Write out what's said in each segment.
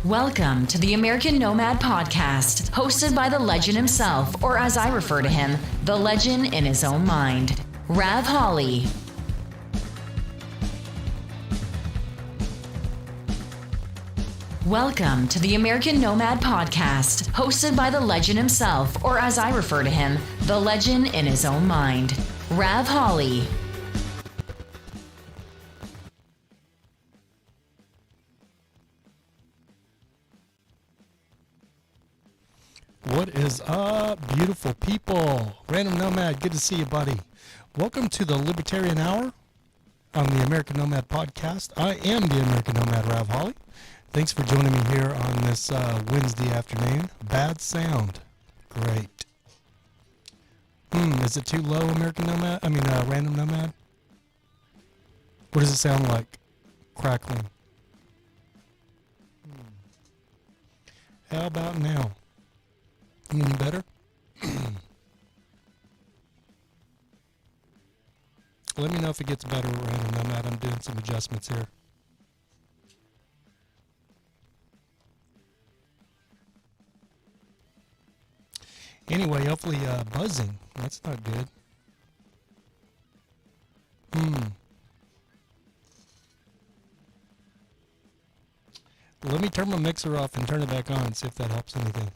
Welcome to the American Nomad Podcast, hosted by the legend himself, or as I refer to him, the legend in his own mind, Rav Holly. Welcome to the American Nomad Podcast, hosted by the legend himself, or as I refer to him, the legend in his own mind, Rav Holly. What is up, beautiful people? Random Nomad, good to see you, buddy. Welcome to the Libertarian Hour on the American Nomad Podcast. I am the American Nomad, Rav Holly. Thanks for joining me here on this Wednesday afternoon. Bad sound. Great. Is it too low, American Nomad? Random Nomad? What does it sound like? Crackling. How about now? Any better? Let me know if it gets better, Random Nomad. I'm doing some adjustments here. Anyway, hopefully buzzing. That's not good. Let me turn my mixer off and turn it back on, see if that helps anything.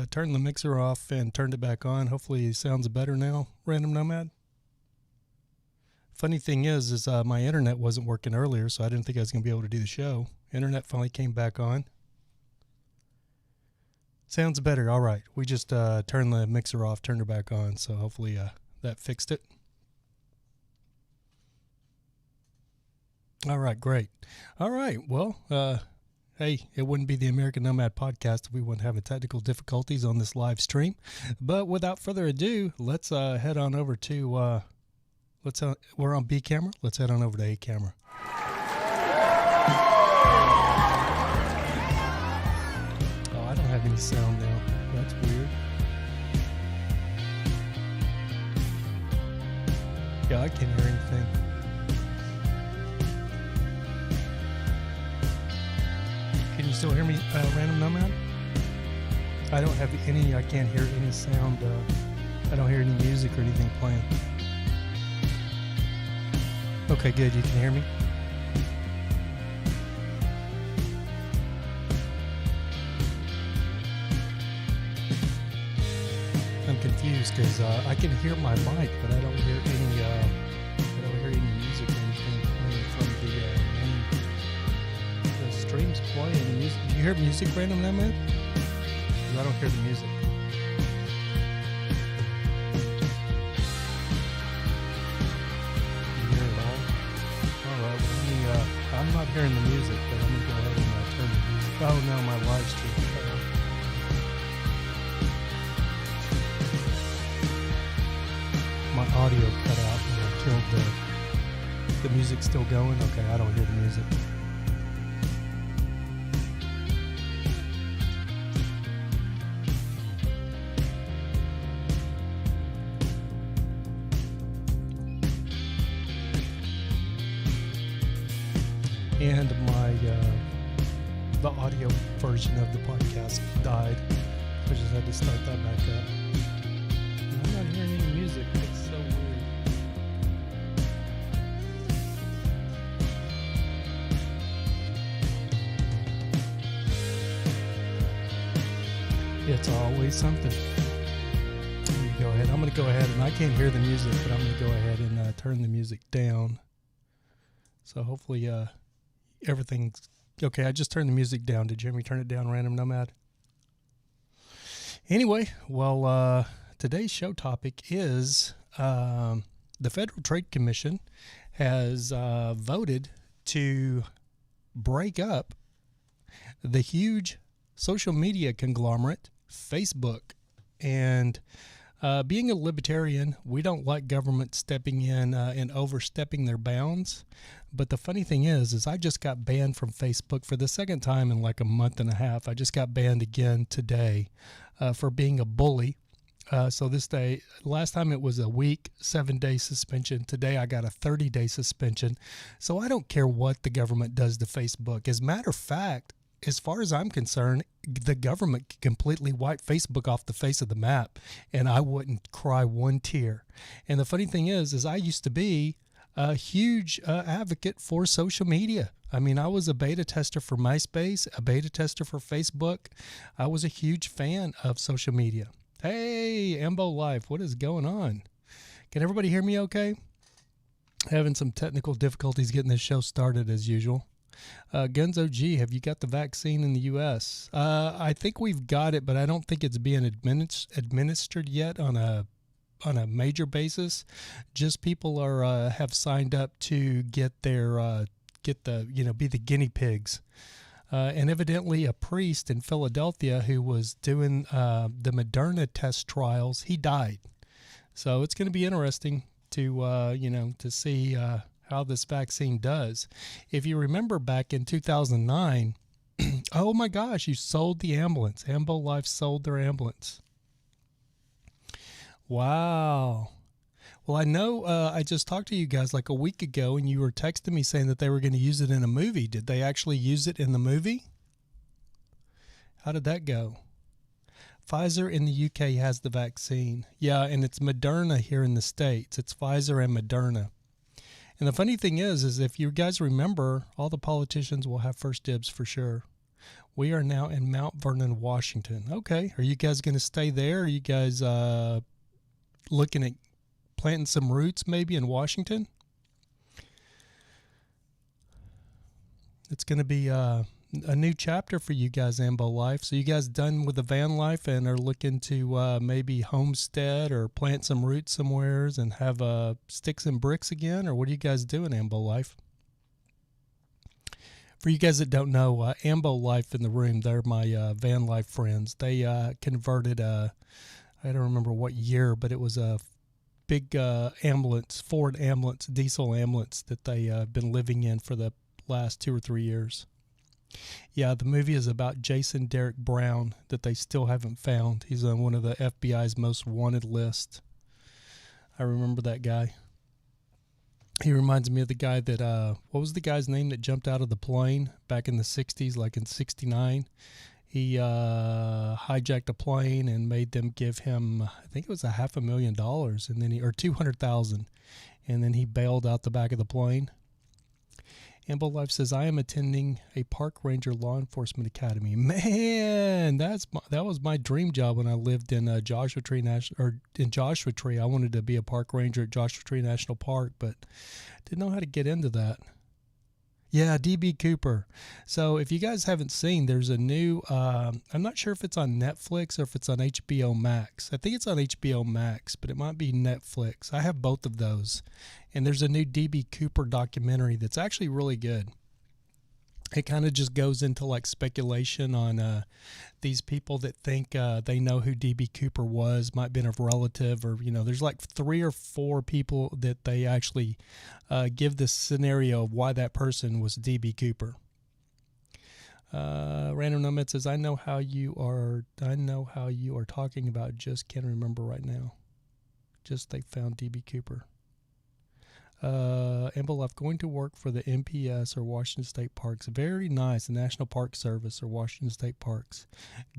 Turned the mixer off and turned it back on. Hopefully it sounds better now, Random Nomad. Funny thing is my internet wasn't working earlier, so I didn't think I was going to be able to do the show. Internet finally came back on. Sounds better. All right. We just turned the mixer off, turned it back on, so hopefully that fixed it. All right, great. All right, well, hey, it wouldn't be the American Nomad Podcast if we wouldn't have technical difficulties on this live stream. But without further ado, let's head on over to, we're on B camera. Let's head on over to A camera. Oh, I don't have any sound now. That's weird. Yeah, I can't hear anything. Can you still hear me, Random Nomad? I don't have any, I can't hear any sound. I don't hear any music or anything playing. Okay, good. You can hear me? I'm confused because I can hear my mic, but I don't hear any music or anything playing from the stream's playing music. Do you hear music, Random Nomad? I don't hear the music. You hear it all? Alright, well, I'm not hearing the music, but I'm going to go ahead and turn the music. Oh no, my live stream. My audio cut out and I killed the music still going. Okay, I don't hear the music. And the audio version of the podcast died. I just had to start that back up. And I'm not hearing any music. It's so weird. It's always something. Let me go ahead. I'm going to go ahead, and I can't hear the music, but I'm going to go ahead and turn the music down. So hopefully everything's okay. I just turned the music down. Did you hear me turn it down, Random Nomad? Anyway, well, today's show topic is the Federal Trade Commission has voted to break up the huge social media conglomerate, Facebook. And Being a libertarian, we don't like government stepping in and overstepping their bounds. But the funny thing is I just got banned from Facebook for the second time in like a month and a half. I just got banned again today for being a bully. So this day, last time it was a week, 7-day suspension. Today I got a 30-day suspension. So I don't care what the government does to Facebook. As a matter of fact, as far as I'm concerned, the government could completely wipe Facebook off the face of the map, and I wouldn't cry one tear. And the funny thing is I used to be a huge advocate for social media. I mean, I was a beta tester for MySpace, a beta tester for Facebook. I was a huge fan of social media. Hey, Ambo Life, what is going on? Can everybody hear me okay? Having some technical difficulties getting this show started as usual. Gunzo G, have you got the vaccine in the U.S.? I think we've got it, but I don't think it's being administered yet on a major basis. Just people are have signed up to be the guinea pigs. And evidently a priest in Philadelphia who was doing the Moderna test trials, he died. So it's going to be interesting to see how this vaccine does. If you remember back in 2009, oh my gosh, you sold the ambulance. Ambo Life sold their ambulance. Wow. Well, I know I just talked to you guys like a week ago, and you were texting me saying that they were going to use it in a movie. Did they actually use it in the movie? How did that go? Pfizer in the UK has the vaccine. Yeah, and it's Moderna here in the States. It's Pfizer and Moderna. And the funny thing is if you guys remember, all the politicians will have first dibs for sure. We are now in Mount Vernon, Washington. Okay, are you guys going to stay there? Are you guys looking at planting some roots maybe in Washington? It's going to be a new chapter for you guys, Ambo Life. So you guys done with the van life and are looking to maybe homestead or plant some roots somewheres and have sticks and bricks again? Or what are you guys doing, Ambo Life? For you guys that don't know, Ambo Life in the room, they're my van life friends. They converted I don't remember what year, but it was a big ambulance, Ford ambulance, diesel ambulance that they have been living in for the last 2 or 3 years. Yeah, the movie is about Jason Derek Brown that they still haven't found. He's on one of the FBI's most wanted list. I remember that guy. He reminds me of the guy that, what was the guy's name that jumped out of the plane back in the 60s, like in 69? He hijacked a plane and made them give him, I think it was $500,000, and then or $200,000, and then he bailed out the back of the plane. Ambo Life says, I am attending a park ranger law enforcement academy. Man, that was my dream job when I lived in Joshua Tree. I wanted to be a park ranger at Joshua Tree National Park, but didn't know how to get into that. Yeah, DB Cooper. So if you guys haven't seen, there's a new, I'm not sure if it's on Netflix or if it's on HBO Max. I think it's on HBO Max, but it might be Netflix. I have both of those. And there's a new DB Cooper documentary that's actually really good. It kind of just goes into like speculation on these people that think they know who DB Cooper was, might have been a relative, or, there's like 3 or 4 people that they actually give this scenario of why that person was DB Cooper. Random Nomad says, I know how you are talking about, just can't remember right now. Just they found DB Cooper. Amber Life, going to work for the NPS or Washington State Parks. Very nice. The National Park Service or Washington State Parks.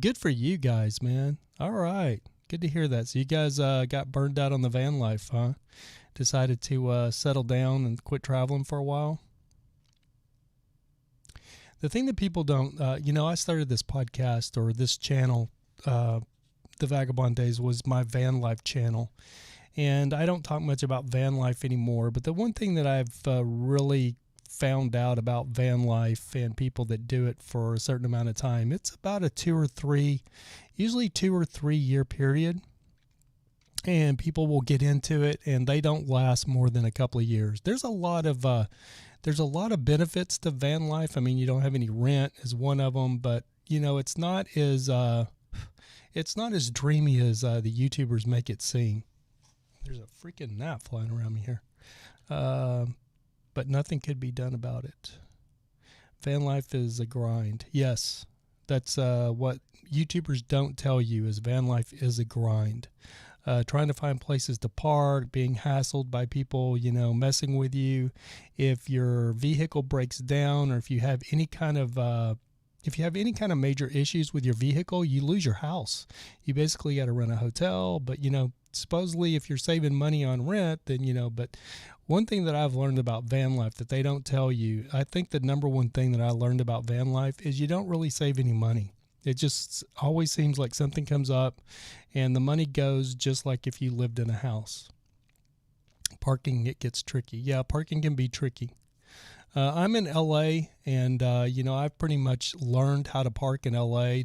Good for you guys, man. All right. Good to hear that. So you guys got burned out on the van life, huh? Decided to settle down and quit traveling for a while. The thing that people don't, I started this podcast or this channel, The Vagabond Days, was my van life channel. And I don't talk much about van life anymore, but the one thing that I've really found out about van life and people that do it for a certain amount of time, it's about a 2 or 3 year period. And people will get into it and they don't last more than a couple of years. There's a lot of benefits to van life. I mean, you don't have any rent is one of them, but it's not as It's not as dreamy as the YouTubers make it seem. There's a freaking gnat flying around me here. But nothing could be done about it. Van life is a grind. Yes, that's what YouTubers don't tell you is van life is a grind. Trying to find places to park, being hassled by people, messing with you. If your vehicle breaks down, or if you have any kind of major issues with your vehicle, you lose your house. You basically got to rent a hotel, but supposedly if you're saving money on rent, then but one thing that I've learned about van life that they don't tell you, I think the number one thing that I learned about van life is you don't really save any money. It just always seems like something comes up and the money goes just like if you lived in a house. Parking, it gets tricky. Yeah, parking can be tricky. I'm in LA, and I've pretty much learned how to park in LA.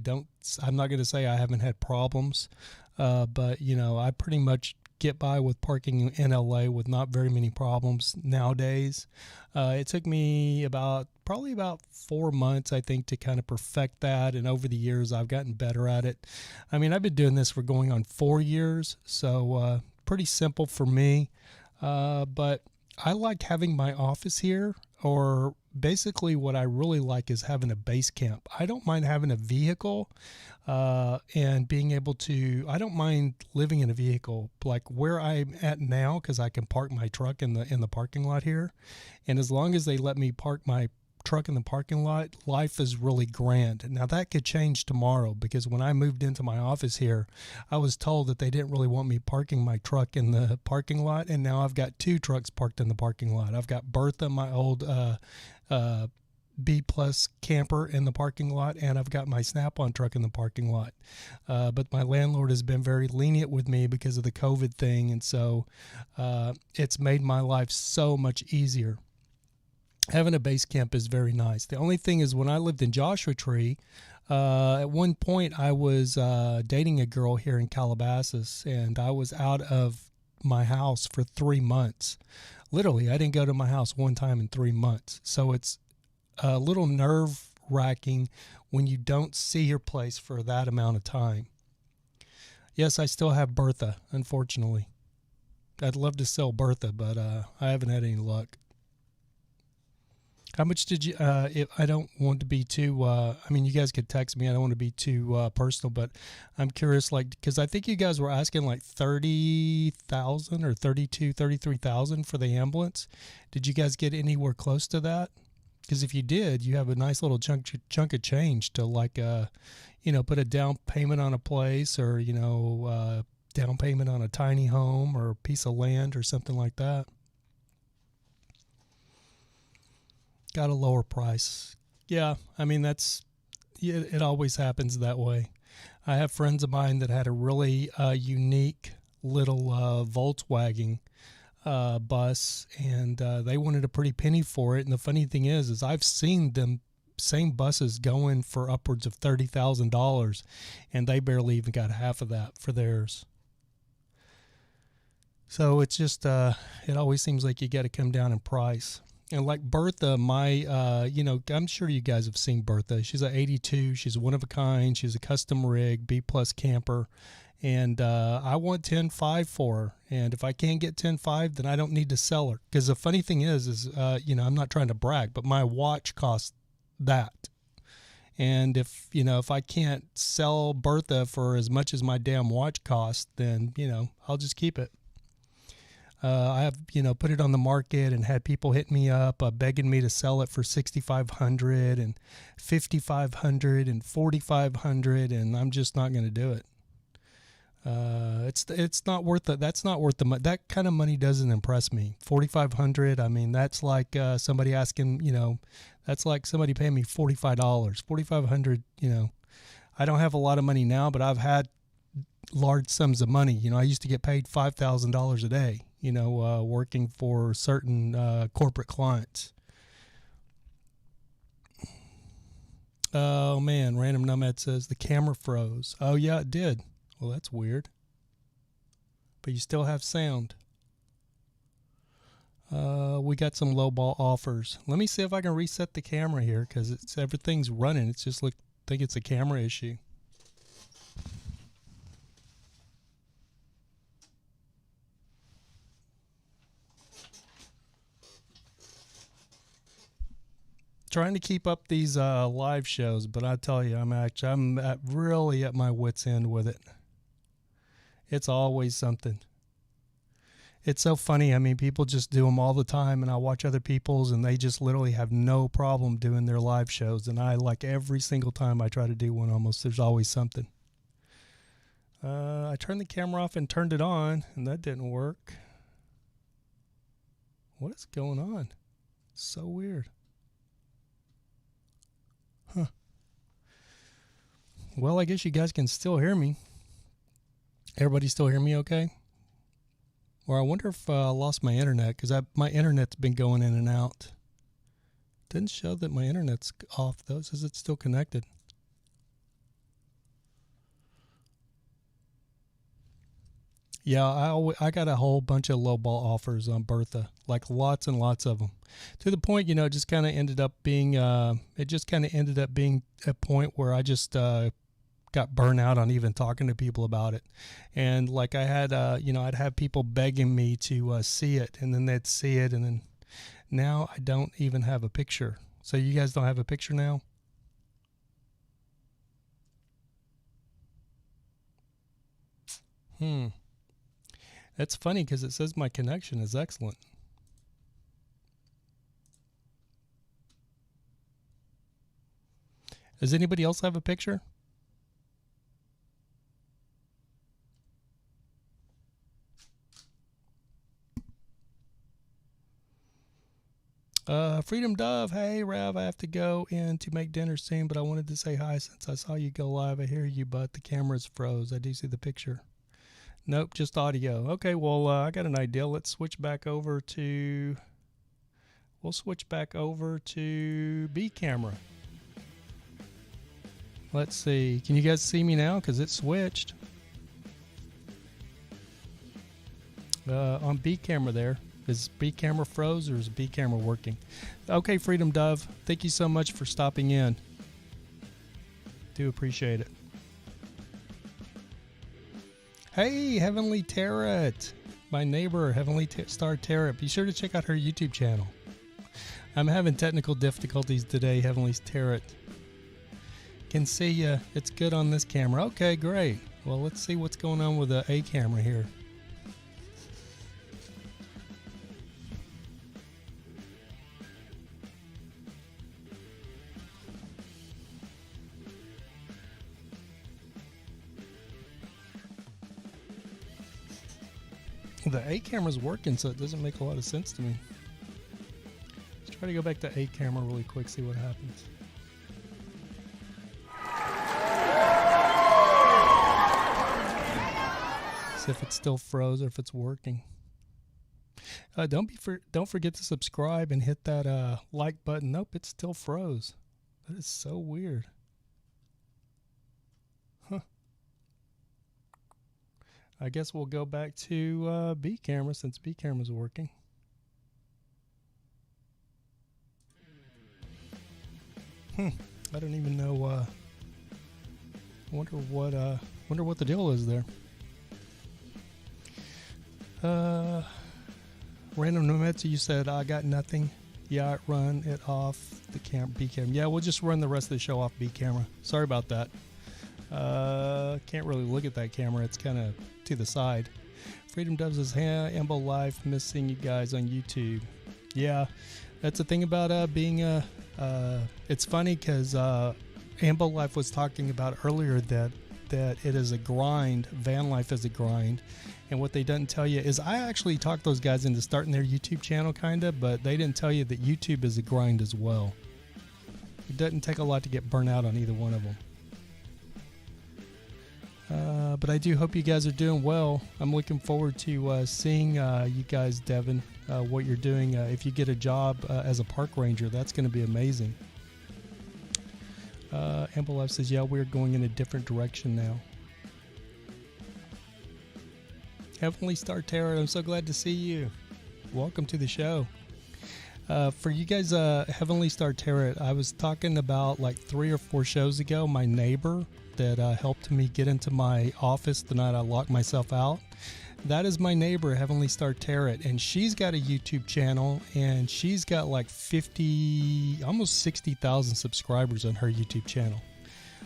I'm not going to say I haven't had problems, but I pretty much get by with parking in LA with not very many problems nowadays. It took me probably about 4 months, I think, to kind of perfect that, and over the years I've gotten better at it. I mean, I've been doing this for going on 4 years, so pretty simple for me, but I like having my office here, or basically what I really like is having a base camp. I don't mind having a vehicle and being able to, I don't mind living in a vehicle like where I'm at now, because I can park my truck in the parking lot here. And as long as they let me park my truck in the parking lot, life is really grand. Now that could change tomorrow, because when I moved into my office here, I was told that they didn't really want me parking my truck in the parking lot, and now I've got 2 trucks parked in the parking lot. I've got Bertha, my old B plus camper, in the parking lot, and I've got my Snap-on truck in the parking lot. But my landlord has been very lenient with me because of the COVID thing, and so it's made my life so much easier. Having a base camp is very nice. The only thing is, when I lived in Joshua Tree, at one point I was dating a girl here in Calabasas, and I was out of my house for 3 months. Literally, I didn't go to my house one time in 3 months. So it's a little nerve-wracking when you don't see your place for that amount of time. Yes, I still have Bertha, unfortunately. I'd love to sell Bertha, but I haven't had any luck. How much did you, I don't want to be too, you guys could text me. I don't want to be too personal, but I'm curious, because I think you guys were asking like 30,000 or 33,000 for the ambulance. Did you guys get anywhere close to that? Because if you did, you have a nice little chunk of change to put a down payment on a place, or, down payment on a tiny home or a piece of land or something like that. Got a lower price. Yeah, it always happens that way. I have friends of mine that had a really unique little Volkswagen bus, and they wanted a pretty penny for it. And the funny thing is I've seen them same buses going for upwards of $30,000, and they barely even got half of that for theirs. So it's just it always seems like you got to come down in price. And like Bertha, I'm sure you guys have seen Bertha. She's an 82. She's one of a kind. She's a custom rig, B plus camper. And I want 10.5 for her. And if I can't get 10.5, then I don't need to sell her. Because the funny thing is I'm not trying to brag, but my watch costs that. And if I can't sell Bertha for as much as my damn watch costs, then, I'll just keep it. I have, put it on the market and had people hit me up begging me to sell it for $6,500 and $5,500 and $4,500, and I'm just not going to do it. It's not worth it. That's not worth the money. That kind of money doesn't impress me. $4,500. That's like somebody asking. That's like somebody paying me $45. $4,500. I don't have a lot of money now, but I've had large sums of money. I used to get paid $5,000 a day. Working for certain corporate clients. Oh man, Random Nomad says the camera froze. Oh yeah, it did. Well, that's weird. But you still have sound. We got some lowball offers. Let me see if I can reset the camera here, because everything's running. It's just think it's a camera issue. trying to keep up these live shows, but I tell you, really at my wit's end with it. It's always something. It's so funny. I mean, people just do them all the time, and I watch other people's, and they just literally have no problem doing their live shows. And I, like, every single time I try to do one, almost there's always something. I turned the camera off and turned it on, and that didn't work. What is going on? So weird. Huh. Well, I guess you guys can still hear me. Everybody still hear me okay? Or I wonder if I lost my internet, because my internet's been going in and out. Didn't show that my internet's off, though. It says it's still connected. Yeah, I got a whole bunch of lowball offers on Bertha, like lots and lots of them. To the point, it just kind of ended up being, a point where I just got burnt out on even talking to people about it. And like I had, I'd have people begging me to see it, and then they'd see it, and then now I don't even have a picture. So you guys don't have a picture now? That's funny because it says my connection is excellent. Does anybody else have a picture? Freedom Dove, hey Rav, I have to go in to make dinner soon, but I wanted to say hi since I saw you go live. I hear you, but the camera's froze. I do see the picture. Nope, just audio. Okay, well, I got an idea. Let's switch back over to... We'll switch back over to B camera. Let's see. Can you guys see me now? Because it switched. On B camera there. Is B camera froze or is B camera working? Okay, Freedom Dove. Thank you so much for stopping in. Do appreciate it. Hey, Heavenly Tarot, my neighbor, Heavenly Star Tarot. Be sure to check out her YouTube channel. I'm having technical difficulties today, Heavenly Tarot. Can see you. It's good on this camera. Okay, great. Well, let's see what's going on with the A camera here. The A camera's working, so it doesn't make a lot of sense to me. Let's try to go back to A camera really quick, see what happens. See if it's still froze or if it's working. Don't forget to subscribe and hit that like button. Nope, it still froze. That is so weird. Huh. I guess we'll go back to B camera since B camera's working. I don't even know. Wonder what the deal is there. Random Nomad, you said I got nothing. Yeah, run it off the B camera. Yeah, we'll just run the rest of the show off B camera. Sorry about that. Can't really look at that camera. It's kind of to the side. Freedom Dove says, hey, Ambo Life, missing you guys on YouTube. Yeah, that's the thing about being it's funny because Ambo Life was talking about earlier that it is a grind. Van life is a grind. And what they didn't tell you is I actually talked those guys into starting their YouTube channel kind of, but they didn't tell you that YouTube is a grind as well. It doesn't take a lot to get burnt out on either one of them. But I do hope you guys are doing well. I'm looking forward to seeing you guys, Devin, what you're doing. If you get a job as a park ranger, that's going to be amazing. Amber Life says, yeah, we're going in a different direction now. Heavenly Star Tarot, I'm so glad to see you. Welcome to the show. For you guys, Heavenly Star Tarot, I was talking about like 3 or 4 shows ago, my neighbor that helped me get into my office the night I locked myself out. that is my neighbor, Heavenly Star Tarot, and she's got a YouTube channel, and she's got like 50, almost 60,000 subscribers on her YouTube channel.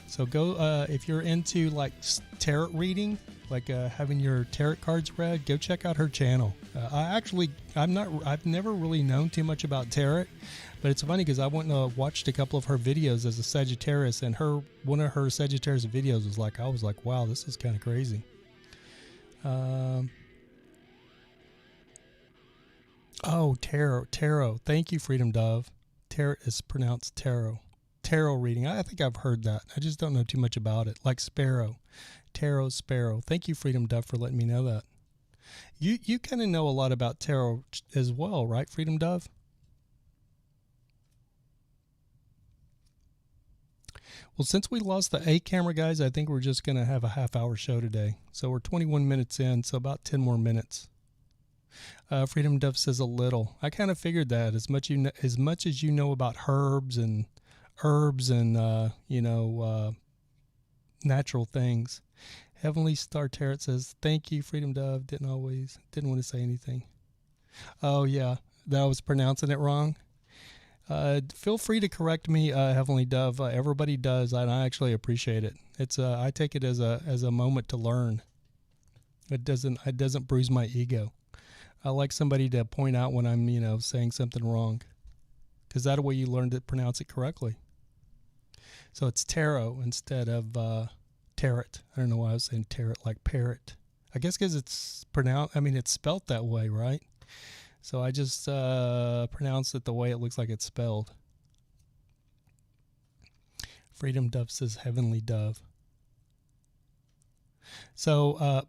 So go, if you're into like tarot reading, like having your tarot cards read, go check out her channel. I've never really known too much about tarot, but it's funny because I went and watched a couple of her videos as a Sagittarius, and one of her Sagittarius videos was like, I was like, wow, this is kind of crazy. Oh, tarot. Thank you, Freedom Dove. Tarot is pronounced tarot. Tarot reading. I think I've heard that. I just don't know too much about it. Like sparrow. Tarot, sparrow. Thank you, Freedom Dove, for letting me know that. You kind of know a lot about tarot as well, right, Freedom Dove? Well, since we lost the A camera, guys, I think we're just going to have a half-hour show today. So we're 21 minutes in, so about 10 more minutes. Freedom Dove says a little. I kind of figured that as much as you know about herbs and natural things. Heavenly Star Tarot says, thank you, Freedom Dove. Didn't want to say anything. Oh, yeah, that I was pronouncing it wrong. Feel free to correct me, Heavenly Dove. Everybody does, and I actually appreciate it. It's I take it as a moment to learn. It doesn't bruise my ego. I like somebody to point out when I'm saying something wrong, because that way you learn to pronounce it correctly. So it's tarot instead of tarot. I don't know why I was saying tarot like parrot. I guess because it's spelt that way, right? So I just pronounce it the way it looks like it's spelled. Freedom Dove says Heavenly Dove. So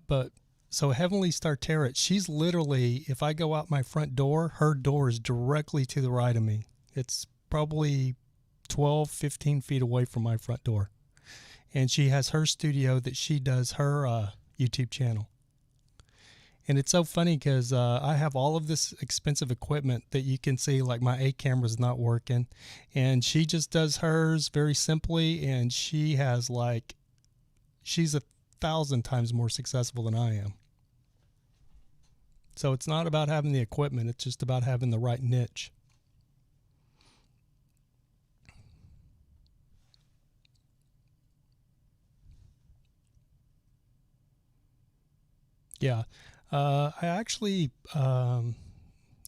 Heavenly Star Tarot, she's literally, if I go out my front door, her door is directly to the right of me. It's probably 12, 15 feet away from my front door. And she has her studio that she does her YouTube channel. And it's so funny because I have all of this expensive equipment that you can see, like my A camera's not working. And she just does hers very simply, and she's 1,000 times more successful than I am. So it's not about having the equipment, it's just about having the right niche. Yeah. I actually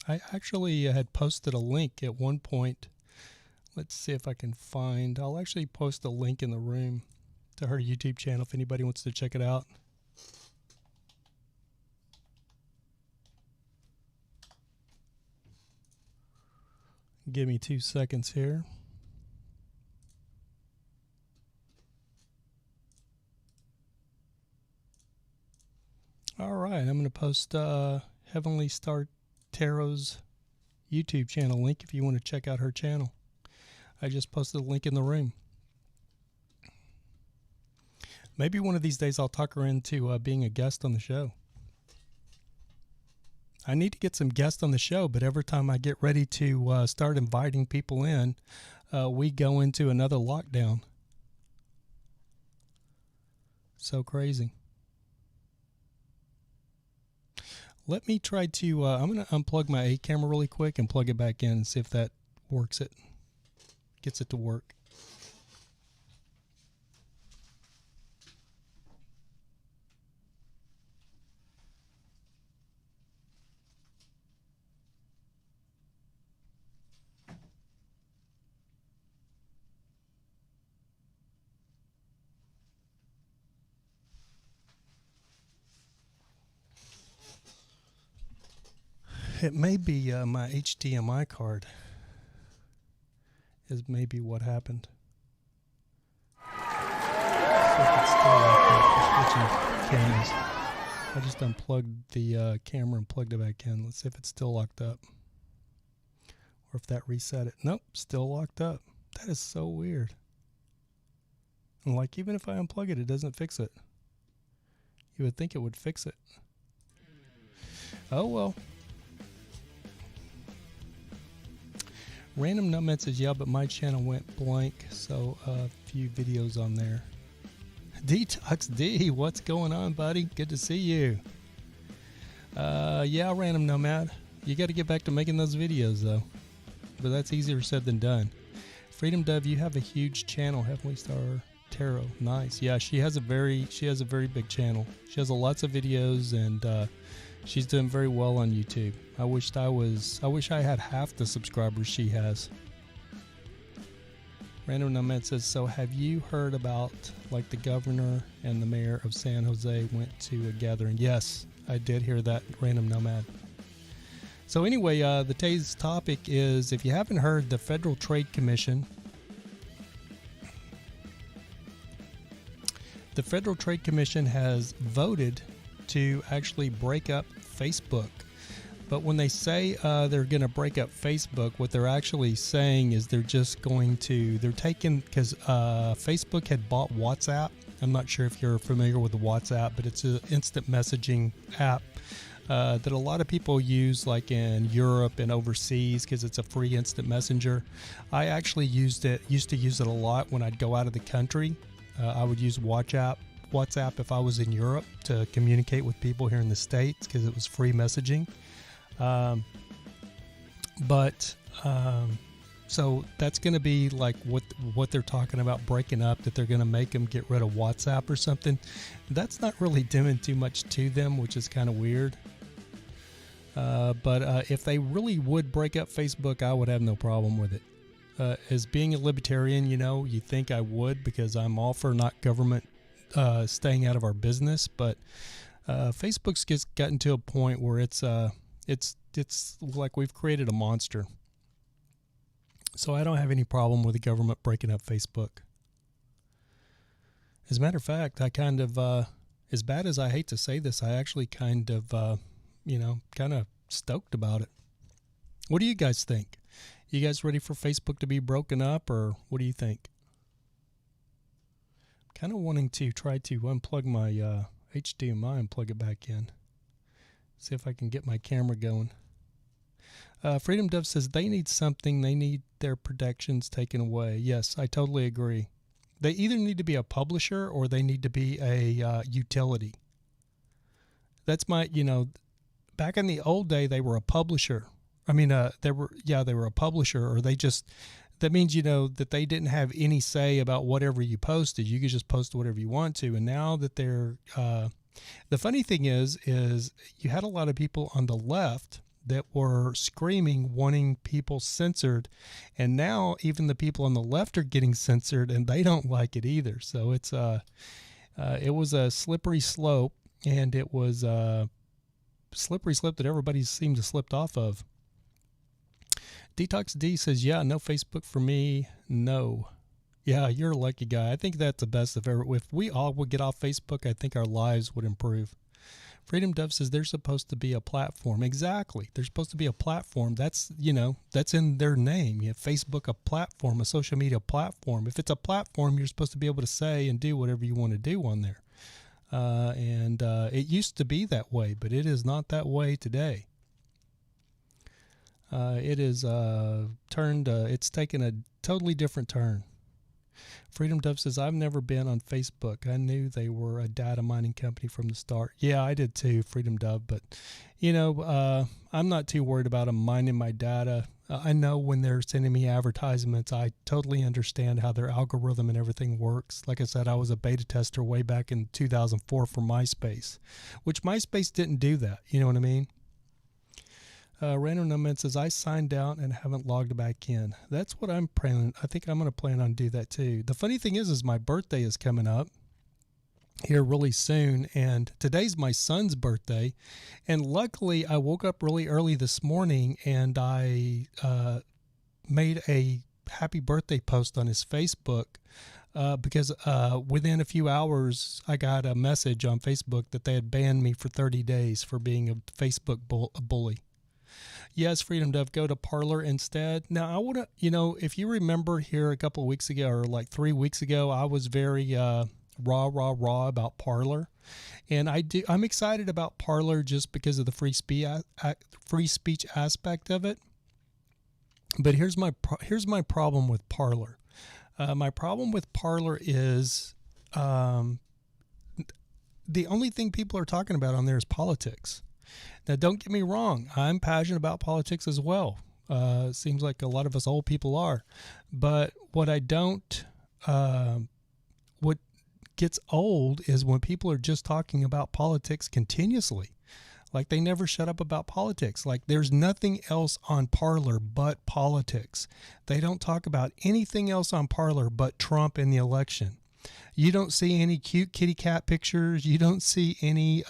had posted a link at one point. Let's see if I can find. I'll actually post a link in the room to her YouTube channel if anybody wants to check it out. Give me 2 seconds here. All right, I'm going to post Heavenly Star Tarot's YouTube channel link if you want to check out her channel. I just posted a link in the room. Maybe one of these days I'll talk her into being a guest on the show. I need to get some guests on the show, but every time I get ready to start inviting people in, we go into another lockdown. So crazy. Let me try to, I'm going to unplug my A camera really quick and plug it back in and see if that works it, gets it to work. It may be my HDMI card is maybe what happened. See if it's still like that. Switching cameras. I just unplugged the camera and plugged it back in. Let's see if it's still locked up. Or if that reset it. Nope, still locked up. That is so weird. And like even if I unplug it, it doesn't fix it. You would think it would fix it. Oh well. Random Nomad says, yeah, but my channel went blank, so a few videos on there. Detox D, what's going on, buddy? Good to see you. Yeah, Random Nomad. You got to get back to making those videos, though. But that's easier said than done. Freedom Dove, you have a huge channel, Heavenly Star Tarot. Nice. Yeah, she has a very big channel. She has lots of videos, and she's doing very well on YouTube. I wish I had half the subscribers she has. Random Nomad says, so have you heard about like the governor and the mayor of San Jose went to a gathering? Yes, I did hear that, Random Nomad. So anyway, the today's topic is, if you haven't heard, the Federal Trade Commission. The Federal Trade Commission has voted to actually break up Facebook. But when they say they're going to break up Facebook, what they're actually saying is they're taking, because Facebook had bought WhatsApp. I'm not sure if you're familiar with the WhatsApp, but it's an instant messaging app that a lot of people use, like in Europe and overseas, because it's a free instant messenger. I actually used to use it a lot when I'd go out of the country. I would use WhatsApp if I was in Europe to communicate with people here in the States, because it was free messaging. So that's going to be like what they're talking about breaking up, that they're going to make them get rid of WhatsApp or something. That's not really doing too much to them, which is kind of weird. But if they really would break up Facebook, I would have no problem with it. As being a libertarian, you think I would, because I'm all for not government staying out of our business. But Facebook's just gotten to a point where it's like we've created a monster. So I don't have any problem with the government breaking up Facebook. As a matter of fact, I kind of, as bad as I hate to say this, I actually kind of stoked about it. What do you guys think? You guys ready for Facebook to be broken up, or what do you think? I'm kind of wanting to try to unplug my HDMI and plug it back in. See if I can get my camera going. Freedom Dove says they need something. They need their protections taken away. Yes, I totally agree. They either need to be a publisher or they need to be a utility. That's my, back in the old day, they were a publisher. I mean, they were a publisher, or that means, that they didn't have any say about whatever you posted. You could just post whatever you want to. And now that they're, the funny thing is you had a lot of people on the left that were screaming, wanting people censored. And now even the people on the left are getting censored, and they don't like it either. So it was a slippery slope, and it was a slippery slope that everybody seemed to slipped off of. Detox D says, yeah, no Facebook for me. No. Yeah, you're a lucky guy. I think that's the best of ever. If we all would get off Facebook, I think our lives would improve. Freedom Dove says they're supposed to be a platform. Exactly. They're supposed to be a platform. That's in their name. You have Facebook, a platform, a social media platform. If it's a platform, you're supposed to be able to say and do whatever you want to do on there. And it used to be that way, but it is not that way today. It is turned, it's taken a totally different turn. Freedom Dove says, I've never been on Facebook. I knew they were a data mining company from the start. Yeah, I did too, Freedom Dove. But, I'm not too worried about them mining my data. I know when they're sending me advertisements, I totally understand how their algorithm and everything works. Like I said, I was a beta tester way back in 2004 for MySpace, which MySpace didn't do that. You know what I mean? Random Nomad says, I signed out and haven't logged back in. That's what I'm planning. I think I'm going to plan on do that too. The funny thing is my birthday is coming up here really soon, and today's my son's birthday. And luckily, I woke up really early this morning, and I made a happy birthday post on his Facebook because within a few hours, I got a message on Facebook that they had banned me for 30 days for being a Facebook bully. Yes, Freedom Dove, go to Parler instead. Now, I want to, if you remember here a couple of weeks ago, or like 3 weeks ago, I was very raw about Parler. And I'm excited about Parler just because of the free speech aspect of it. But here's my problem with Parler. My problem with Parler is the only thing people are talking about on there is politics. Now, don't get me wrong. I'm passionate about politics as well. Seems like a lot of us old people are. But what gets old is when people are just talking about politics continuously. Like they never shut up about politics. Like there's nothing else on Parler but politics. They don't talk about anything else on Parler but Trump and the election. You don't see any cute kitty cat pictures. You don't see any,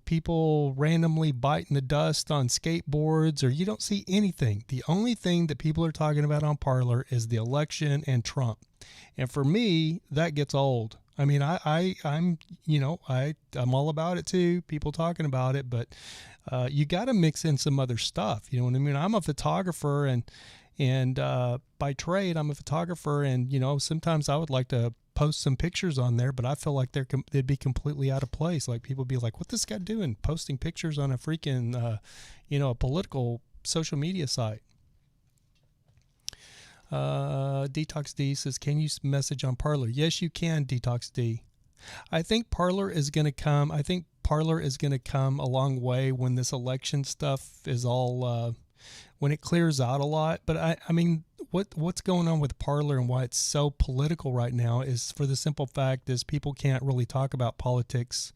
people randomly biting the dust on skateboards, or you don't see anything. The only thing that people are talking about on Parler is the election and Trump. And for me, that gets old. I mean, I'm all about it too. People talking about it, but you got to mix in some other stuff. You know what I mean? I'm a photographer, and by trade, I'm a photographer, and sometimes I would like to post some pictures on there, but I feel like they'd be completely out of place. Like people would be like, "What this guy doing? Posting pictures on a freaking, a political social media site." Detox D says, can you message on Parler? Yes, you can, Detox D. I think Parler is going to come. I think Parler is going to come a long way when this election stuff is all, when it clears out a lot. But I mean, what's going on with Parler and why it's so political right now is for the simple fact is people can't really talk about politics,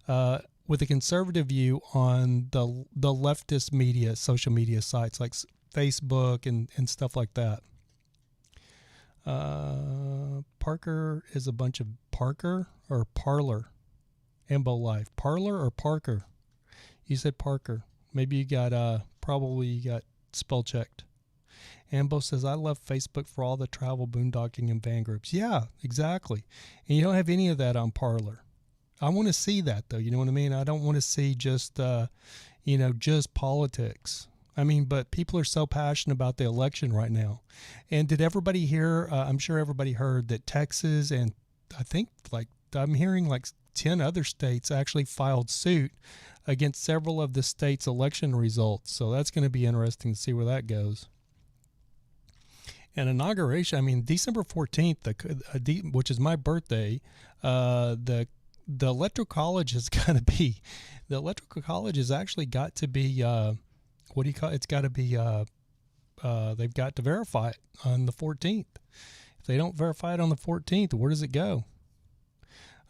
with a conservative view on the leftist media, social media sites like Facebook and stuff like that. Parker is a bunch of Parker or Parler. Ambo Life. Parler or Parker? You said Parker. Maybe you got spell checked. Ambo says, I love Facebook for all the travel, boondocking, and van groups. Yeah, exactly. And you don't have any of that on Parler. I want to see that, though. You know what I mean? I don't want to see just politics. I mean, but people are so passionate about the election right now. And did everybody hear, I'm sure everybody heard that Texas and I think I'm hearing 10 other states actually filed suit against several of the states' election results. So that's going to be interesting to see where that goes. And inauguration, I mean, December 14th, which is my birthday, the Electoral College has got to be, the Electoral College has actually got to be, it's got to be, they've got to verify it on the 14th. If they don't verify it on the 14th, where does it go?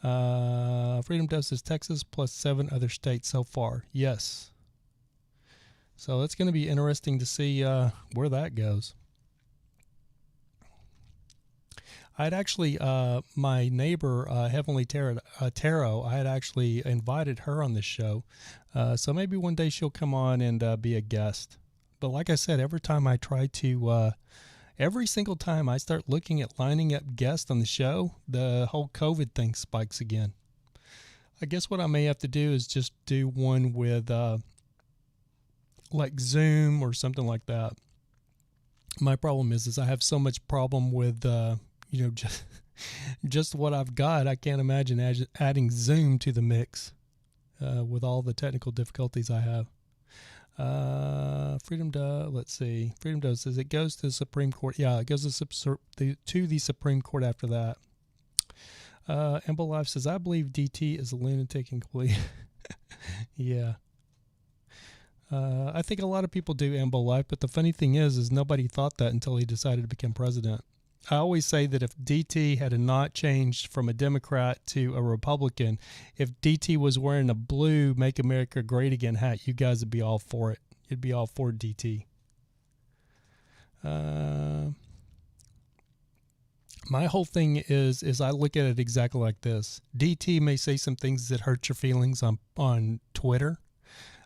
Freedom Dove says Texas plus 7 other states so far. Yes. So it's going to be interesting to see where that goes. I'd actually, my neighbor, Heavenly Tarot, I had actually invited her on this show. So maybe one day she'll come on and be a guest. But like I said, every single time I start looking at lining up guests on the show, the whole COVID thing spikes again. I guess what I may have to do is just do one with Zoom or something like that. My problem is I have so much problem with just what I've got. I can't imagine adding Zoom to the mix with all the technical difficulties I have. Freedom Dove, let's see. Freedom Dove says it goes to the Supreme Court. Yeah, it goes to the Supreme Court after that. Amble Life says, I believe DT is a lunatic and complete. Yeah. I think a lot of people do, Amble Life, but the funny thing is nobody thought that until he decided to become president. I always say that if DT had not changed from a Democrat to a Republican, if DT was wearing a blue Make America Great Again hat, you guys would be all for it. You'd be all for DT. My whole thing is I look at it exactly like this. DT may say some things that hurt your feelings on Twitter.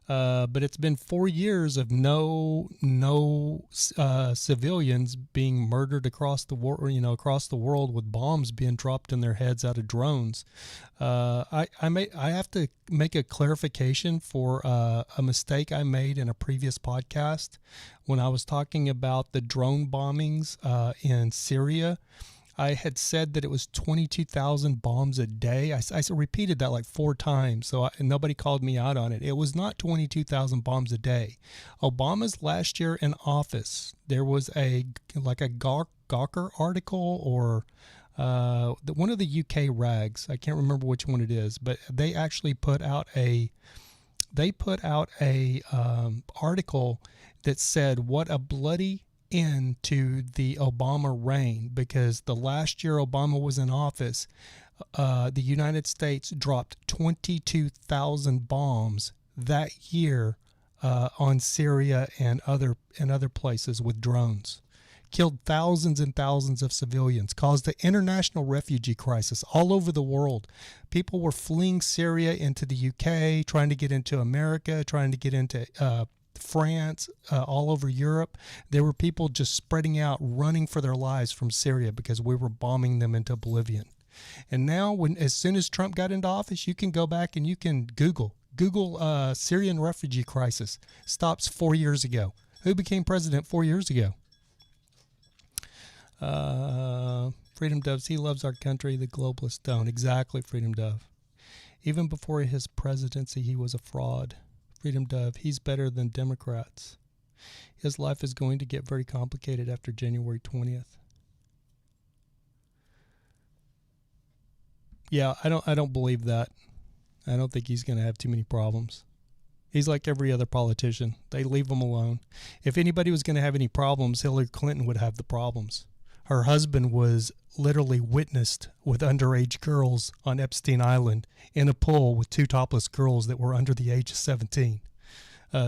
But it's been 4 years of no civilians being murdered across the world with bombs being dropped in their heads out of drones. I have to make a clarification for a mistake I made in a previous podcast when I was talking about the drone bombings in Syria. I had said that it was 22,000 bombs a day. I repeated that 4 times, and nobody called me out on it. It was not 22,000 bombs a day. Obama's last year in office, there was a Gawker article or one of the UK rags. I can't remember which one it is, but they actually put out a they put out a article that said what a bloody end to the Obama reign, because the last year Obama was in office, the United States dropped 22,000 bombs that year on Syria and other places with drones. Killed thousands and thousands of civilians, caused an international refugee crisis all over the world. People were fleeing Syria into the UK, trying to get into America, trying to get into France, all over Europe. There were people just spreading out, running for their lives from Syria because we were bombing them into oblivion. And now, as soon as Trump got into office, you can go back and you can Google Syrian refugee crisis. Stops 4 years ago. Who became president 4 years ago? Freedom Doves, he loves our country, the globalists don't. Exactly, Freedom Dove. Even before his presidency, he was a fraud. Freedom Dove, he's better than Democrats. His life is going to get very complicated after January 20th. Yeah, I don't believe that. I don't think he's going to have too many problems. He's like every other politician. They leave him alone. If anybody was going to have any problems, Hillary Clinton would have the problems. Her husband was literally witnessed with underage girls on Epstein Island in a pool with two topless girls that were under the age of 17.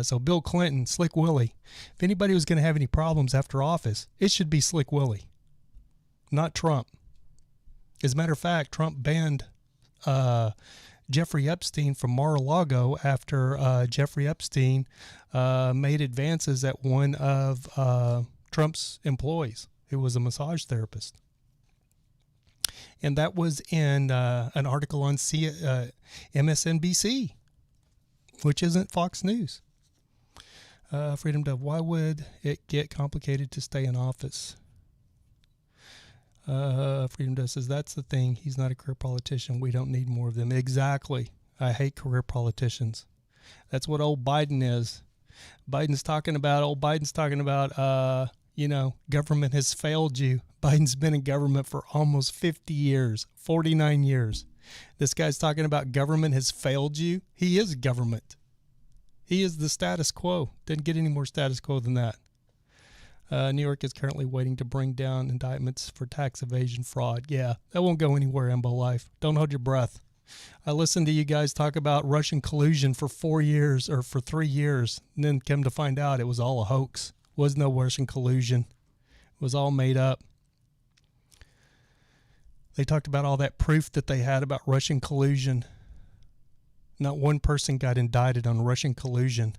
So Bill Clinton, Slick Willie, if anybody was going to have any problems after office, it should be Slick Willie, not Trump. As a matter of fact, Trump banned Jeffrey Epstein from Mar-a-Lago after Jeffrey Epstein made advances at one of Trump's employees, who was a massage therapist. And that was in an article on MSNBC, which isn't Fox News. Freedom Dove, why would it get complicated to stay in office? Freedom Dove says, that's the thing. He's not a career politician. We don't need more of them. Exactly. I hate career politicians. That's what old Biden is. Biden's talking about, government has failed you. Biden's been in government for almost 50 years, 49 years. This guy's talking about government has failed you. He is government. He is the status quo. Didn't get any more status quo than that. New York is currently waiting to bring down indictments for tax evasion fraud. Yeah, that won't go anywhere, Embo Life. Don't hold your breath. I listened to you guys talk about Russian collusion for 4 years or for 3 years, and then come to find out it was all a hoax. Was no Russian collusion. It was all made up. They talked about all that proof that they had about Russian collusion. Not one person got indicted on Russian collusion.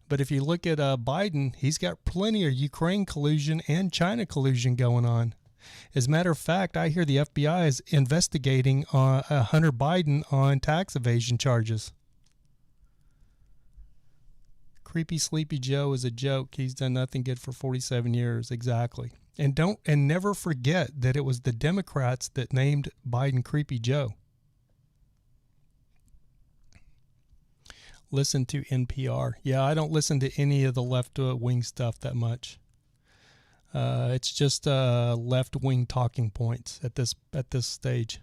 But if you look at Biden, he's got plenty of Ukraine collusion and China collusion going on. As a matter of fact, I hear the FBI is investigating Hunter Biden on tax evasion charges. Creepy Sleepy Joe is a joke. He's done nothing good for 47 years. Exactly. And never forget that it was the Democrats that named Biden Creepy Joe. Listen to NPR. Yeah, I don't listen to any of the left-wing stuff that much. It's just left-wing talking points at this stage.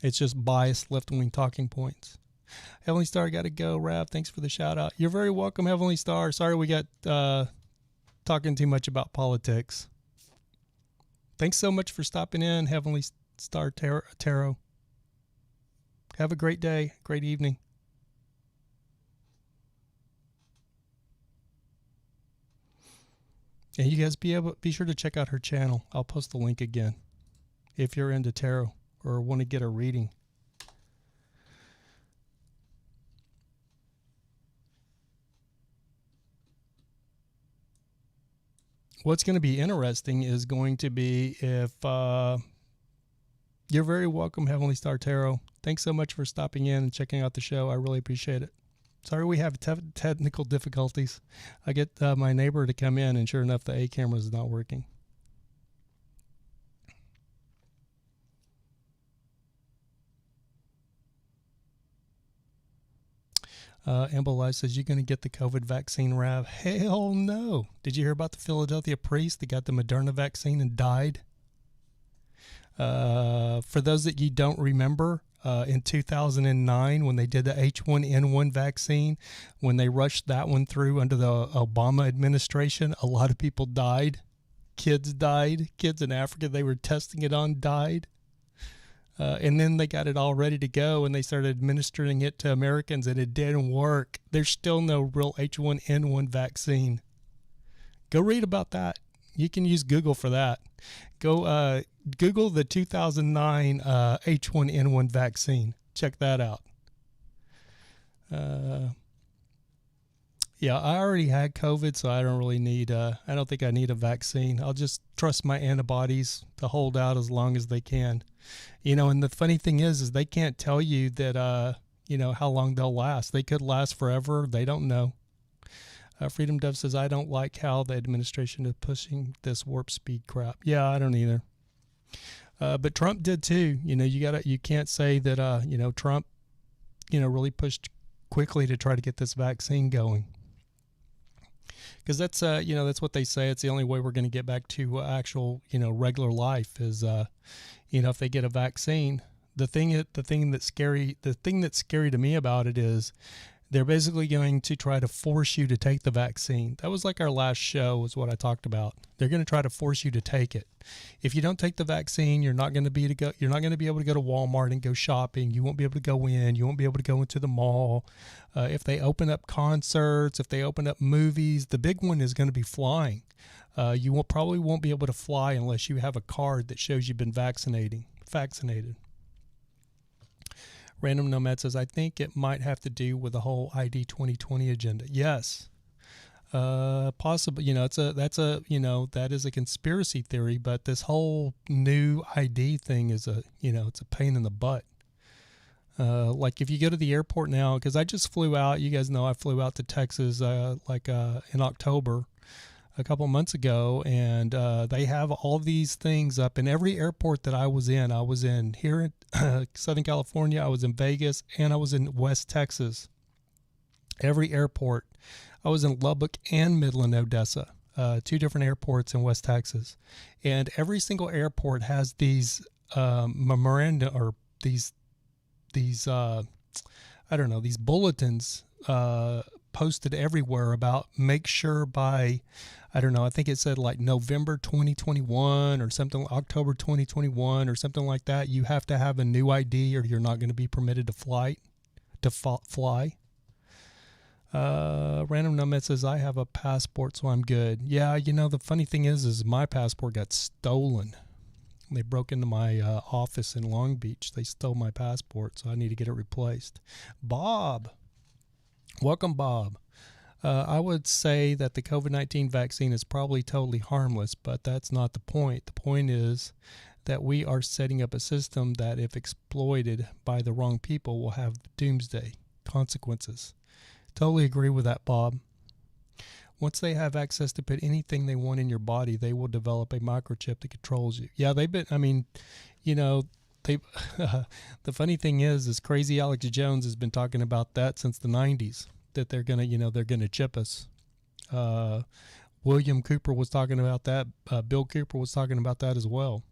It's just biased left-wing talking points. Heavenly Star, got to go. Rab, thanks for the shout-out. You're very welcome, Heavenly Star. Sorry we got talking too much about politics. Thanks so much for stopping in, Heavenly Star Tarot. Have a great day, great evening. And you guys be sure to check out her channel. I'll post the link again if you're into tarot or want to get a reading. What's going to be interesting is going to be if you're very welcome, Heavenly Star Tarot. Thanks so much for stopping in and checking out the show. I really appreciate it. Sorry we have technical difficulties. I get my neighbor to come in, and sure enough, the A camera is not working. Amber Live says, you're going to get the COVID vaccine, Rav? Hell no. Did you hear about the Philadelphia priest that got the Moderna vaccine and died? For those that you don't remember, in 2009 when they did the H1N1 vaccine, when they rushed that one through under the Obama administration, a lot of people died. Kids died. Kids in Africa they were testing it on died. And then they got it all ready to go, and they started administering it to Americans, and it didn't work. There's still no real H1N1 vaccine. Go read about that. You can use Google for that. Go Google the 2009 H1N1 vaccine. Check that out. Yeah, I already had COVID, so I don't really need, I don't think I need a vaccine. I'll just trust my antibodies to hold out as long as they can. You know, and the funny thing is they can't tell you that, you know, how long they'll last. They could last forever. They don't know. Freedom Dove says, I don't like how the administration is pushing this warp speed crap. Yeah, I don't either. But Trump did too. You know, you can't say that, you know, Trump, you know, really pushed quickly to try to get this vaccine going. Because that's, you know, that's what they say. It's the only way we're going to get back to actual, you know, regular life is, you know, if they get a vaccine. The thing that's scary to me about it is they're basically going to try to force you to take the vaccine. That was like our last show was what I talked about. They're going to try to force you to take it. If you don't take the vaccine, you're not going to be able to go to Walmart and go shopping. You won't be able to go in. You won't be able to go into the mall. If they open up concerts, if they open up movies, the big one is going to be flying. You probably won't be able to fly unless you have a card that shows you've been vaccinated. Random Nomad says, I think it might have to do with the whole ID 2020 agenda. Yes. Possibly, you know, that is a conspiracy theory, but this whole new ID thing is it's a pain in the butt. Like if you go to the airport now, because I just flew out, you guys know I flew out to Texas, in October, a couple months ago, and they have all these things up in every airport that I was in. I was in here in Southern California, I was in Vegas, and I was in West Texas. Every airport. I was in Lubbock and Midland, Odessa, two different airports in West Texas. And every single airport has these memoranda or these bulletins posted everywhere about make sure by, I don't know, I think it said like November 2021 or something, October 2021 or something like that. You have to have a new ID or you're not going to be permitted to fly. Random Nomad says, I have a passport, so I'm good. Yeah, you know, the funny thing is my passport got stolen. They broke into my office in Long Beach. They stole my passport, so I need to get it replaced. Bob. Welcome, Bob. I would say that the COVID-19 vaccine is probably totally harmless, but that's not the point. The point is that we are setting up a system that, if exploited by the wrong people, will have doomsday consequences. Totally agree with that, Bob. Once they have access to put anything they want in your body, they will develop a microchip that controls you. Yeah, the funny thing is Crazy Alex Jones has been talking about that since the 90s, that they're going to chip us. William Cooper was talking about that. Bill Cooper was talking about that as well.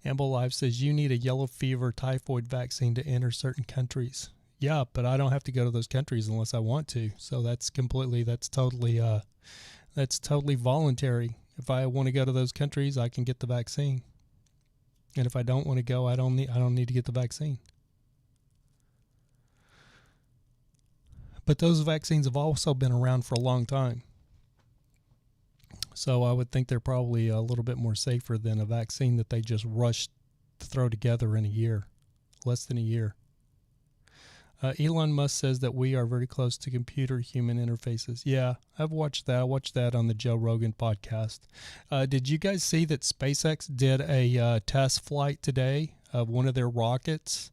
Amble Live says, you need a yellow fever typhoid vaccine to enter certain countries. Yeah, but I don't have to go to those countries unless I want to. So that's totally voluntary. If I want to go to those countries, I can get the vaccine. And if I don't want to go, I don't need to get the vaccine. But those vaccines have also been around for a long time. So I would think they're probably a little bit more safer than a vaccine that they just rushed to throw together in a year, less than a year. Elon Musk says that we are very close to computer-human interfaces. Yeah, I've watched that. I watched that on the Joe Rogan podcast. Did you guys see that SpaceX did a test flight today of one of their rockets?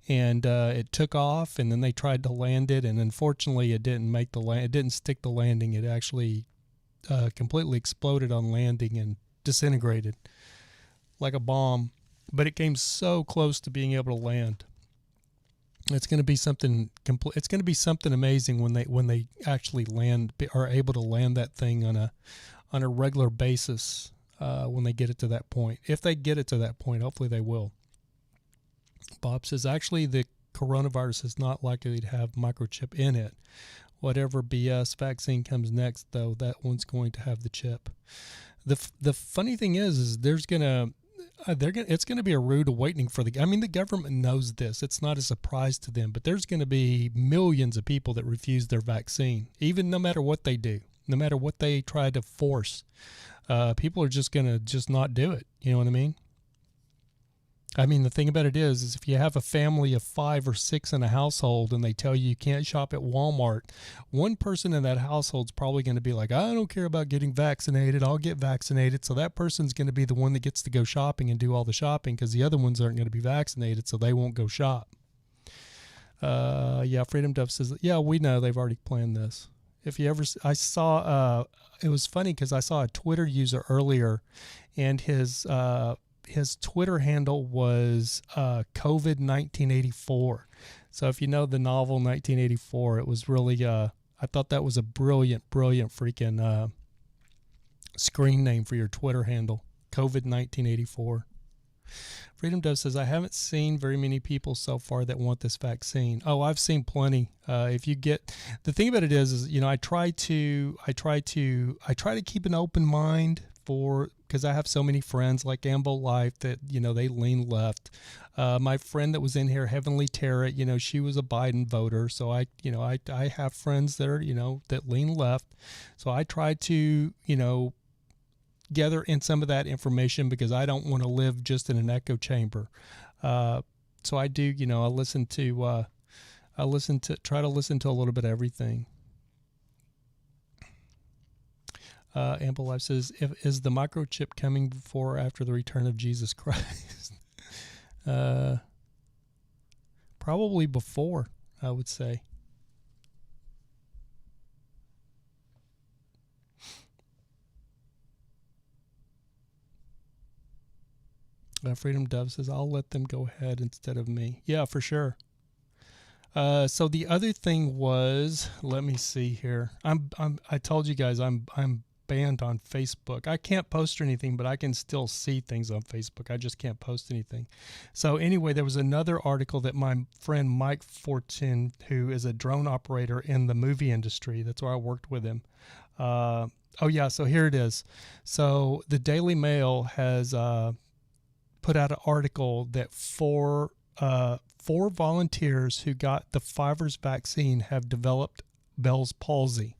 And it took off, and then they tried to land it, and unfortunately it didn't make the land. It didn't stick the landing. It actually completely exploded on landing and disintegrated like a bomb. But it came so close to being able to land. It's going to be something. It's going to be something amazing when they actually are able to land that thing on a regular basis when they get it to that point. If they get it to that point, hopefully they will. Bob says, actually, the coronavirus is not likely to have microchip in it. Whatever BS vaccine comes next, though, that one's going to have the chip. The funny thing is it's going to be a rude awakening for the government knows this. It's not a surprise to them, but there's going to be millions of people that refuse their vaccine, even no matter what they do, no matter what they try to force. People are just going to not do it. You know what I mean? The thing about it is if you have a family of 5 or 6 in a household and they tell you can't shop at Walmart, one person in that household's probably going to be like, I don't care about getting vaccinated. I'll get vaccinated. So that person's going to be the one that gets to go shopping and do all the shopping because the other ones aren't going to be vaccinated, so they won't go shop. Freedom Dove says, yeah, we know they've already planned this. If you ever, I saw, it was funny because I saw a Twitter user earlier and his Twitter handle was COVID 1984. So if you know the novel 1984, it was really, I thought that was a brilliant freaking screen name for your Twitter handle, COVID 1984. Freedom Dove says, I haven't seen very many people so far that want this vaccine. Oh, I've seen plenty. If you get, the thing about it is I try to keep an open mind because I have so many friends like Ambo Life that, they lean left. My friend that was in here, Heavenly Tara, she was a Biden voter. So I have friends that are, that lean left. So I try to, gather in some of that information because I don't want to live just in an echo chamber. So I do, try to listen to a little bit of everything. Ample Life says, is the microchip coming before or after the return of Jesus Christ? Probably before, I would say. Freedom Dove says, I'll let them go ahead instead of me. Yeah, for sure. So the other thing was, let me see here. I told you guys I'm banned on Facebook. I can't post anything, but I can still see things on Facebook. I just can't post anything. So anyway, there was another article that my friend Mike Fortune, who is a drone operator in the movie industry, that's where I worked with him. So here it is. So the Daily Mail has put out an article that four volunteers who got the Pfizer's vaccine have developed Bell's palsy.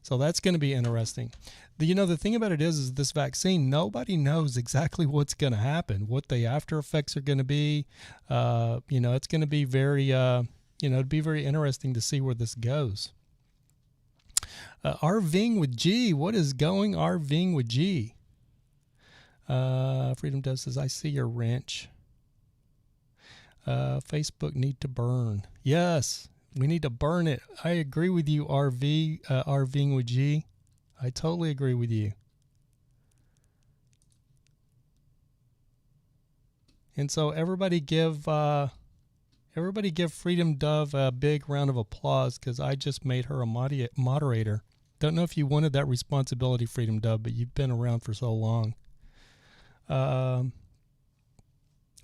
So that's going to be interesting. The thing about it is this vaccine, nobody knows exactly what's going to happen, what the after effects are going to be. It's going to be very, it'd be very interesting to see where this goes. RVing with G. What is going RVing with G? Freedom Dove says, I see your wrench. Facebook need to burn. Yes, we need to burn it. I agree with you, RVing with G. I totally agree with you. And so everybody give Freedom Dove a big round of applause because I just made her a moderator. Don't know if you wanted that responsibility, Freedom Dove, but you've been around for so long.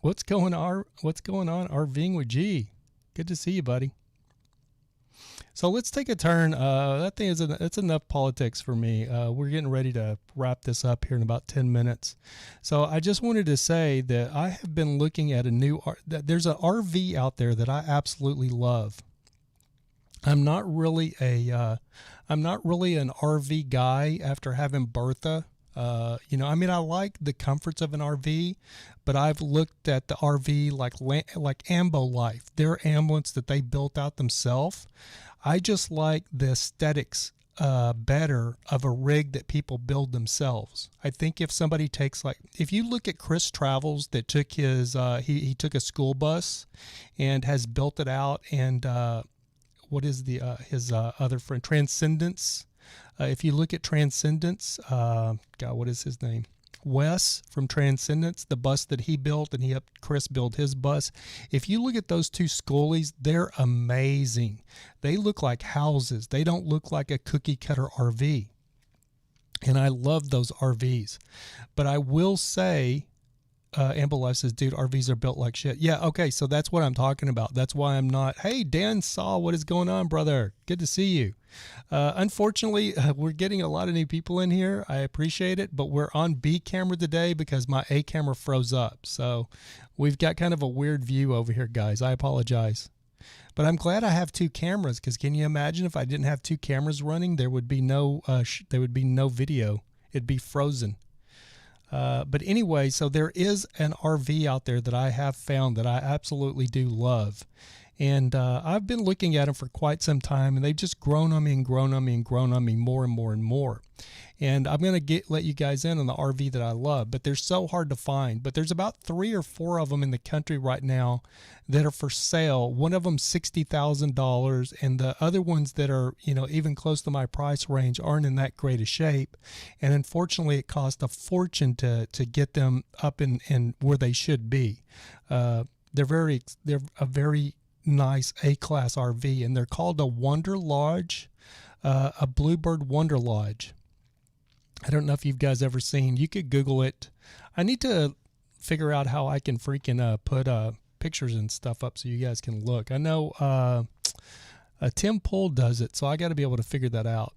What's going on, RVing with G? Good to see you, buddy. So let's take a turn. That thing it's enough politics for me. We're getting ready to wrap this up here in about 10 minutes. So I just wanted to say that I have been looking at there's an RV out there that I absolutely love. I'm not really an RV guy after having Bertha. I like the comforts of an RV, but I've looked at the RV like Ambo Life, their ambulance that they built out themselves. I just like the aesthetics better of a rig that people build themselves. I think if somebody if you look at Chris Travels that took his, he took a school bus and has built it out, and what is his other friend, Transcendence? If you look at Transcendence, what is his name? Wes from Transcendence, the bus that he built, and he helped Chris build his bus. If you look at those two schoolies, they're amazing. They look like houses. They don't look like a cookie cutter RV. And I love those RVs. But I will say Amber Life says, dude, RVs are built like shit. Yeah, okay, so that's what I'm talking about. That's why I'm not, hey, Dan Saw, what is going on, brother? Good to see you. Unfortunately, we're getting a lot of new people in here. I appreciate it, but we're on B camera today because my A camera froze up. So we've got kind of a weird view over here, guys. I apologize. But I'm glad I have two cameras, because can you imagine if I didn't have two cameras running, there would be no video. It'd be frozen. But anyway, so there is an RV out there that I have found that I absolutely do love. And I've been looking at them for quite some time, and they've just grown on me and grown on me and grown on me more and more and more. And I'm going to let you guys in on the RV that I love, but they're so hard to find. But there's about 3 or 4 of them in the country right now that are for sale. One of them $60,000, and the other ones that are, even close to my price range aren't in that great a shape. And unfortunately, it cost a fortune to get them up in where they should be. They're a very nice A-class RV, and they're called a Wonder Lodge, a Bluebird Wonder Lodge. I don't know if you guys ever seen. You could Google it. I need to figure out how I can freaking put pictures and stuff up so you guys can look. I know Tim Pool does it, so I got to be able to figure that out.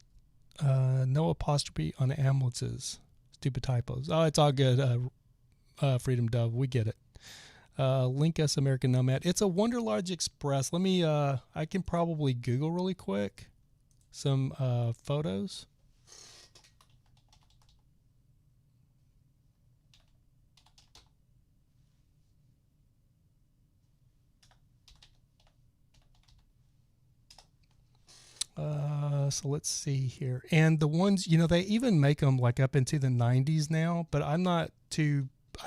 No apostrophe on ambulances. Stupid typos. Oh, it's all good. Freedom Dove, we get it. Link us American Nomad. It's a Wonder Lodge Express. Let me. I can probably Google really quick some photos. So let's see here. And the ones, they even make them like up into the 90s now, but I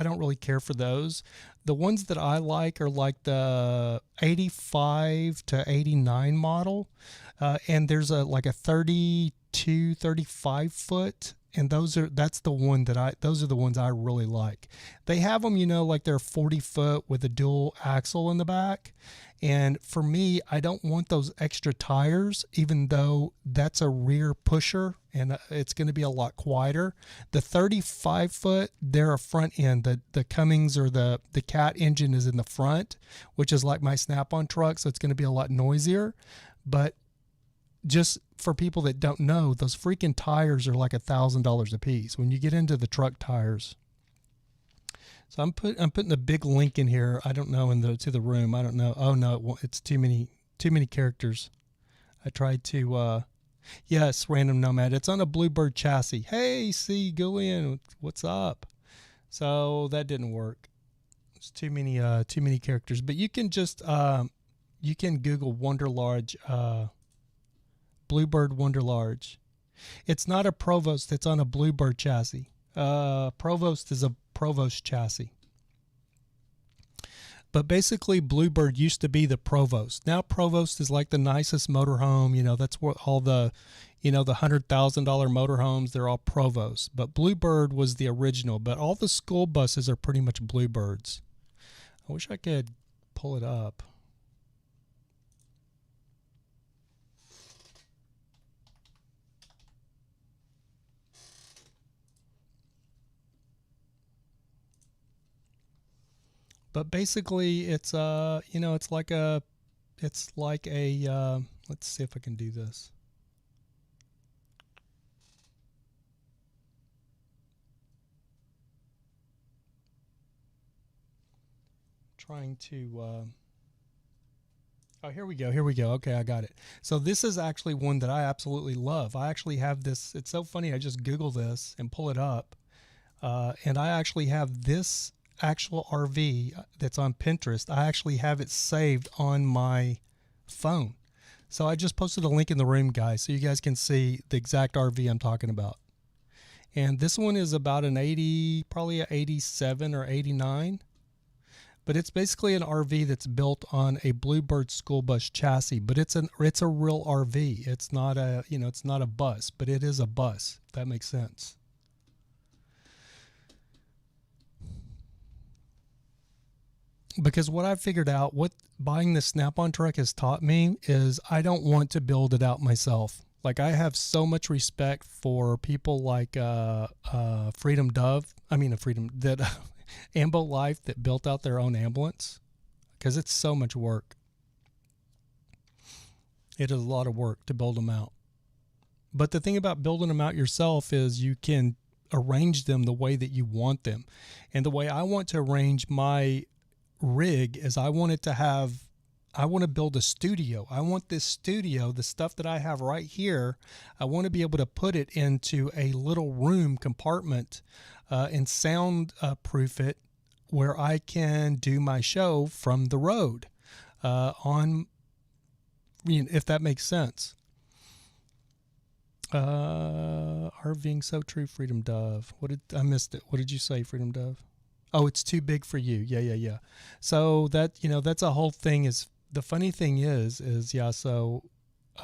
don't really care for those. The ones that I like are like the 85 to 89 model. And there's like a 32, 35 foot. And those are the ones I really like. They have them, like they're 40 foot with a dual axle in the back. And for me, I don't want those extra tires, even though that's a rear pusher and it's going to be a lot quieter. The 35 foot, they're a front end. The Cummins or the Cat engine is in the front, which is like my Snap-on truck. So it's going to be a lot noisier. But just for people that don't know, those freaking tires are like $1,000 a piece when you get into the truck tires. So I'm putting a big link in here. I don't know to the room. I don't know. Oh no, it's too many characters. I tried to. Yes, Random Nomad. It's on a Bluebird chassis. Hey, C Gillian, what's up? So that didn't work. It's too many characters. But you can just you can Google Wonder Lodge. Bluebird Wonder Lodge. It's not a Provost. It's on a Bluebird chassis. Provost is a Provost chassis. But basically, Bluebird used to be the Provost. Now Provost is like the nicest motorhome. That's what all the, the $100,000 motorhomes, they're all Provost. But Bluebird was the original. But all the school buses are pretty much Bluebirds. I wish I could pull it up. But basically, it's it's like a let's see if I can do this. Trying to. Oh, here we go. Okay, I got it. So this is actually one that I absolutely love. I actually have this. It's so funny. I just Google this and pull it up, and I actually have this actual RV that's on Pinterest. I actually have it saved on my phone. So I just posted a link in the room, guys, so you guys can see the exact RV I'm talking about. And this one is about an 80, probably an 87 or 89. But it's basically an RV that's built on a Bluebird school bus chassis, but it's a real RV. It's not a bus, but it is a bus, if that makes sense. Because what I figured out, what buying this Snap-on truck has taught me is I don't want to build it out myself. Like, I have so much respect for people like Freedom Dove. Ambo Life that built out their own ambulance, because it's so much work. It is a lot of work to build them out. But the thing about building them out yourself is you can arrange them the way that you want them. And the way I want to arrange my rig is I want to build a studio. I want this studio, the stuff that I have right here, I want to be able to put it into a little room compartment and sound proof it where I can do my show from the road if that makes sense. RVing so true, Freedom Dove. I missed it. What did you say, Freedom Dove? Oh, it's too big for you. Yeah. So that's a whole thing. Is the funny thing is so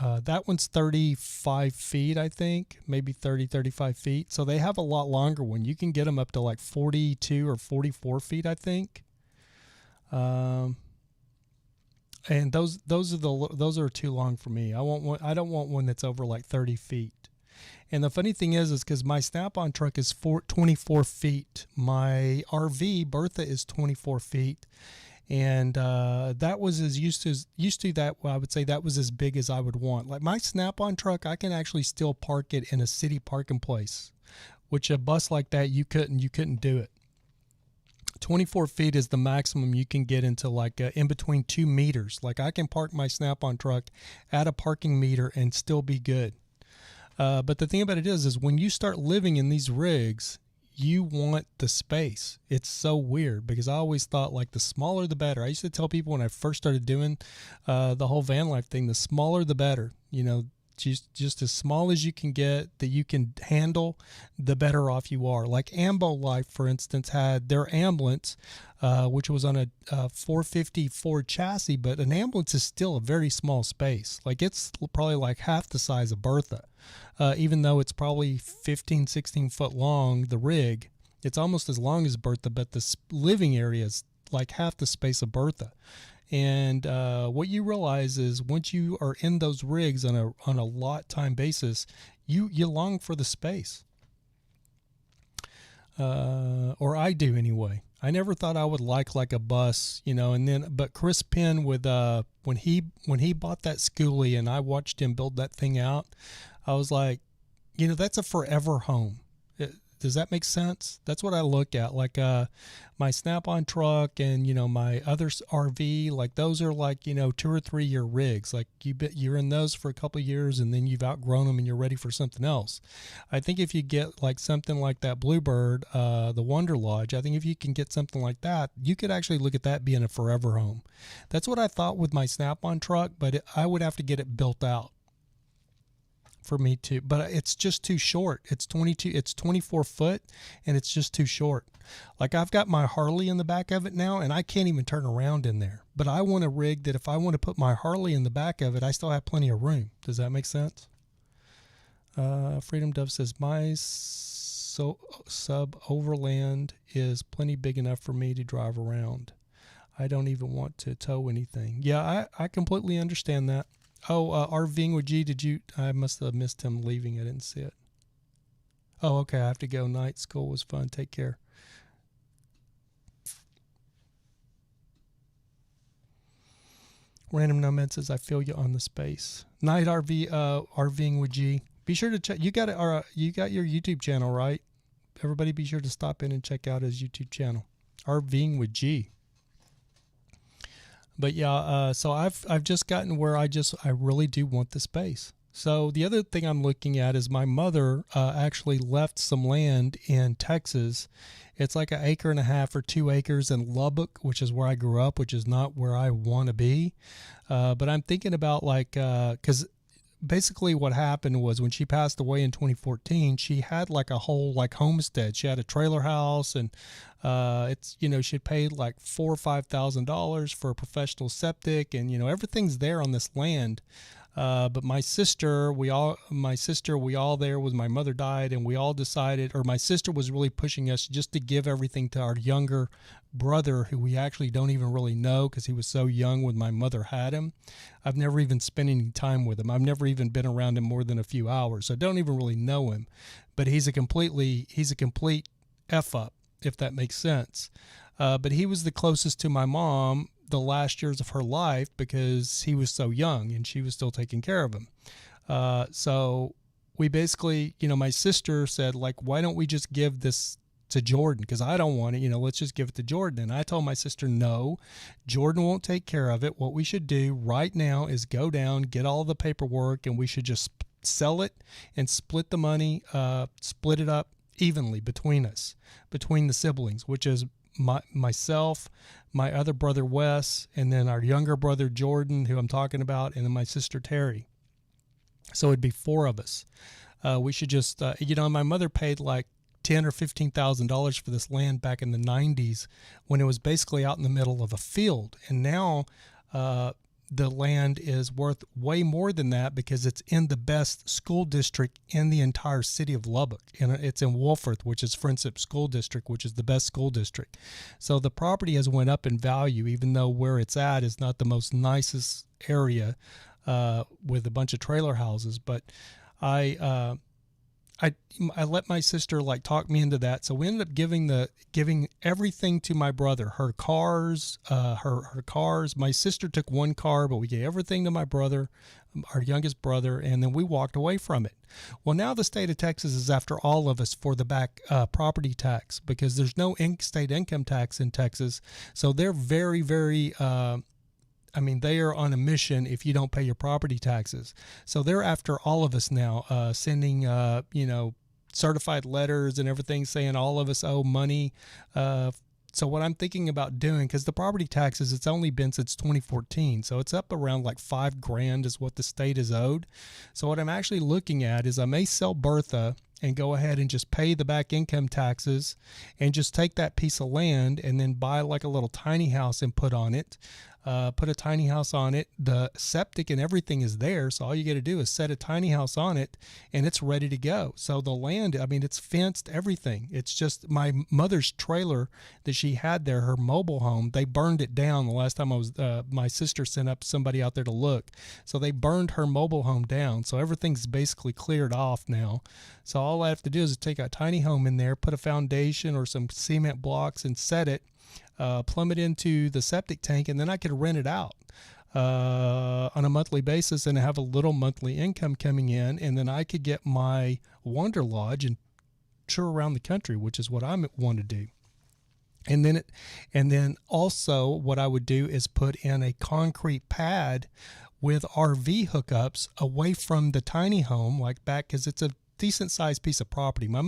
that one's 35 feet, I think, maybe 35 feet. So they have a lot longer one. You can get them up to like 42 or 44 feet, I think. And those are too long for me. I don't want one that's over like 30 feet. And the funny thing is because my Snap-on truck is 24 feet. My RV Bertha is 24 feet. And that was as used to that. Well, I would say that was as big as I would want. Like my Snap-on truck, I can actually still park it in a city parking place, which a bus like that you couldn't do it. 24 feet is the maximum you can get into, like in between 2 meters. Like I can park my Snap-on truck at a parking meter and still be good. But the thing about it is when you start living in these rigs, you want the space. It's so weird because I always thought like the smaller the better. I used to tell people when I first started doing the whole van life thing, the smaller the better. Just as small as you can get that you can handle, the better off you are. Like Ambo Life, for instance, had their ambulance, which was on a 450 Ford chassis, but an ambulance is still a very small space. Like it's probably like half the size of Bertha. Even though it's probably 15, 16 foot long, the rig, it's almost as long as Bertha, but the living area is like half the space of Bertha. And what you realize is once you are in those rigs on a lot time basis, you long for the space. Or I do anyway. I never thought I would like a bus, but Chris Penn with when he bought that Schoolie and I watched him build that thing out, I was like, that's a forever home. Does that make sense? That's what I look at. Like my Snap-on truck and my other RV, like those are like 2 or 3 year rigs. Like you're in those for a couple of years and then you've outgrown them and you're ready for something else. I think if you get like something like that Bluebird, the Wonder Lodge, I think if you can get something like that, you could actually look at that being a forever home. That's what I thought with my Snap-on truck, but I would have to get it built out for me too, but it's just too short. It's 24 foot and it's just too short. Like I've got my Harley in the back of it now and I can't even turn around in there, but I want a rig that if I want to put my Harley in the back of it, I still have plenty of room. Does that make sense? Freedom Dove says my sub overland is plenty big enough for me to drive around. I don't even want to tow anything. Yeah, I completely understand that. Oh, RVing with G, I must have missed him leaving. I didn't see it. Oh, okay, I have to go. Night school was fun. Take care. Random Nomad says, I feel you on the space. Night RVing with G. Be sure to check. You got your YouTube channel, right? Everybody be sure to stop in and check out his YouTube channel. RVing with G. But yeah, so I've just gotten where I really do want the space. So the other thing I'm looking at is my mother actually left some land in Texas. It's like 1.5 acres or 2 acres in Lubbock, which is where I grew up, which is not where I want to be. But I'm thinking about because basically what happened was when she passed away in 2014, she had like a whole homestead. She had a trailer house and she had paid like $4,000 or $5,000 for a professional septic and everything's there on this land. But my sister, we all there was, my mother died and we all decided, or my sister was really pushing us just to give everything to our younger brother, who we actually don't even really know because he was so young when my mother had him. I've never even spent any time with him. I've never even been around him more than a few hours. So I don't even really know him, but he's a complete F up. if that makes sense. But he was the closest to my mom the last years of her life because he was so young and she was still taking care of him. So we basically, my sister said, like, why don't we just give this to Jordan? Because I don't want it, let's just give it to Jordan. And I told my sister, no, Jordan won't take care of it. What we should do right now is go down, get all the paperwork, and we should just sell it and split the money, split it up evenly between us, between the siblings, which is myself, my other brother Wes, and then our younger brother Jordan, who I'm talking about, and then my sister Terry. So it'd be 4 of us. We should just, my mother paid like $10,000 or $15,000 for this land back in the 90s when it was basically out in the middle of a field. And now the land is worth way more than that because it's in the best school district in the entire city of Lubbock. And it's in Wolforth, which is Friendship School District, which is the best school district. So the property has went up in value, even though where it's at is not the most nicest area with a bunch of trailer houses. But I let my sister like talk me into that. So we ended up giving everything to my brother, her cars, her cars. My sister took 1 car, but we gave everything to my brother, our youngest brother, and then we walked away from it. Well, now the state of Texas is after all of us for the back property tax because there's no state income tax in Texas. So they're very, very, they are on a mission if you don't pay your property taxes. So they're after all of us now, sending, certified letters and everything saying all of us owe money. So what I'm thinking about doing, because the property taxes, it's only been since 2014. So it's up around like $5,000 is what the state is owed. So what I'm actually looking at is I may sell Bertha and go ahead and just pay the back income taxes and just take that piece of land and then buy like a little tiny house and put on it. Put a tiny house on it. The septic and everything is there. So all you got to do is set a tiny house on it and it's ready to go. So the land, it's fenced, everything. It's just my mother's trailer that she had there, her mobile home, they burned it down the last time my sister sent up somebody out there to look. So they burned her mobile home down. So everything's basically cleared off now. So all I have to do is take a tiny home in there, put a foundation or some cement blocks and set it, plumb it into the septic tank, and then I could rent it out on a monthly basis and have a little monthly income coming in, and then I could get my Wonder Lodge and tour around the country, which is what I want to do. And then also what I would do is put in a concrete pad with RV hookups away from the tiny home, like back, because it's a decent sized piece of property. My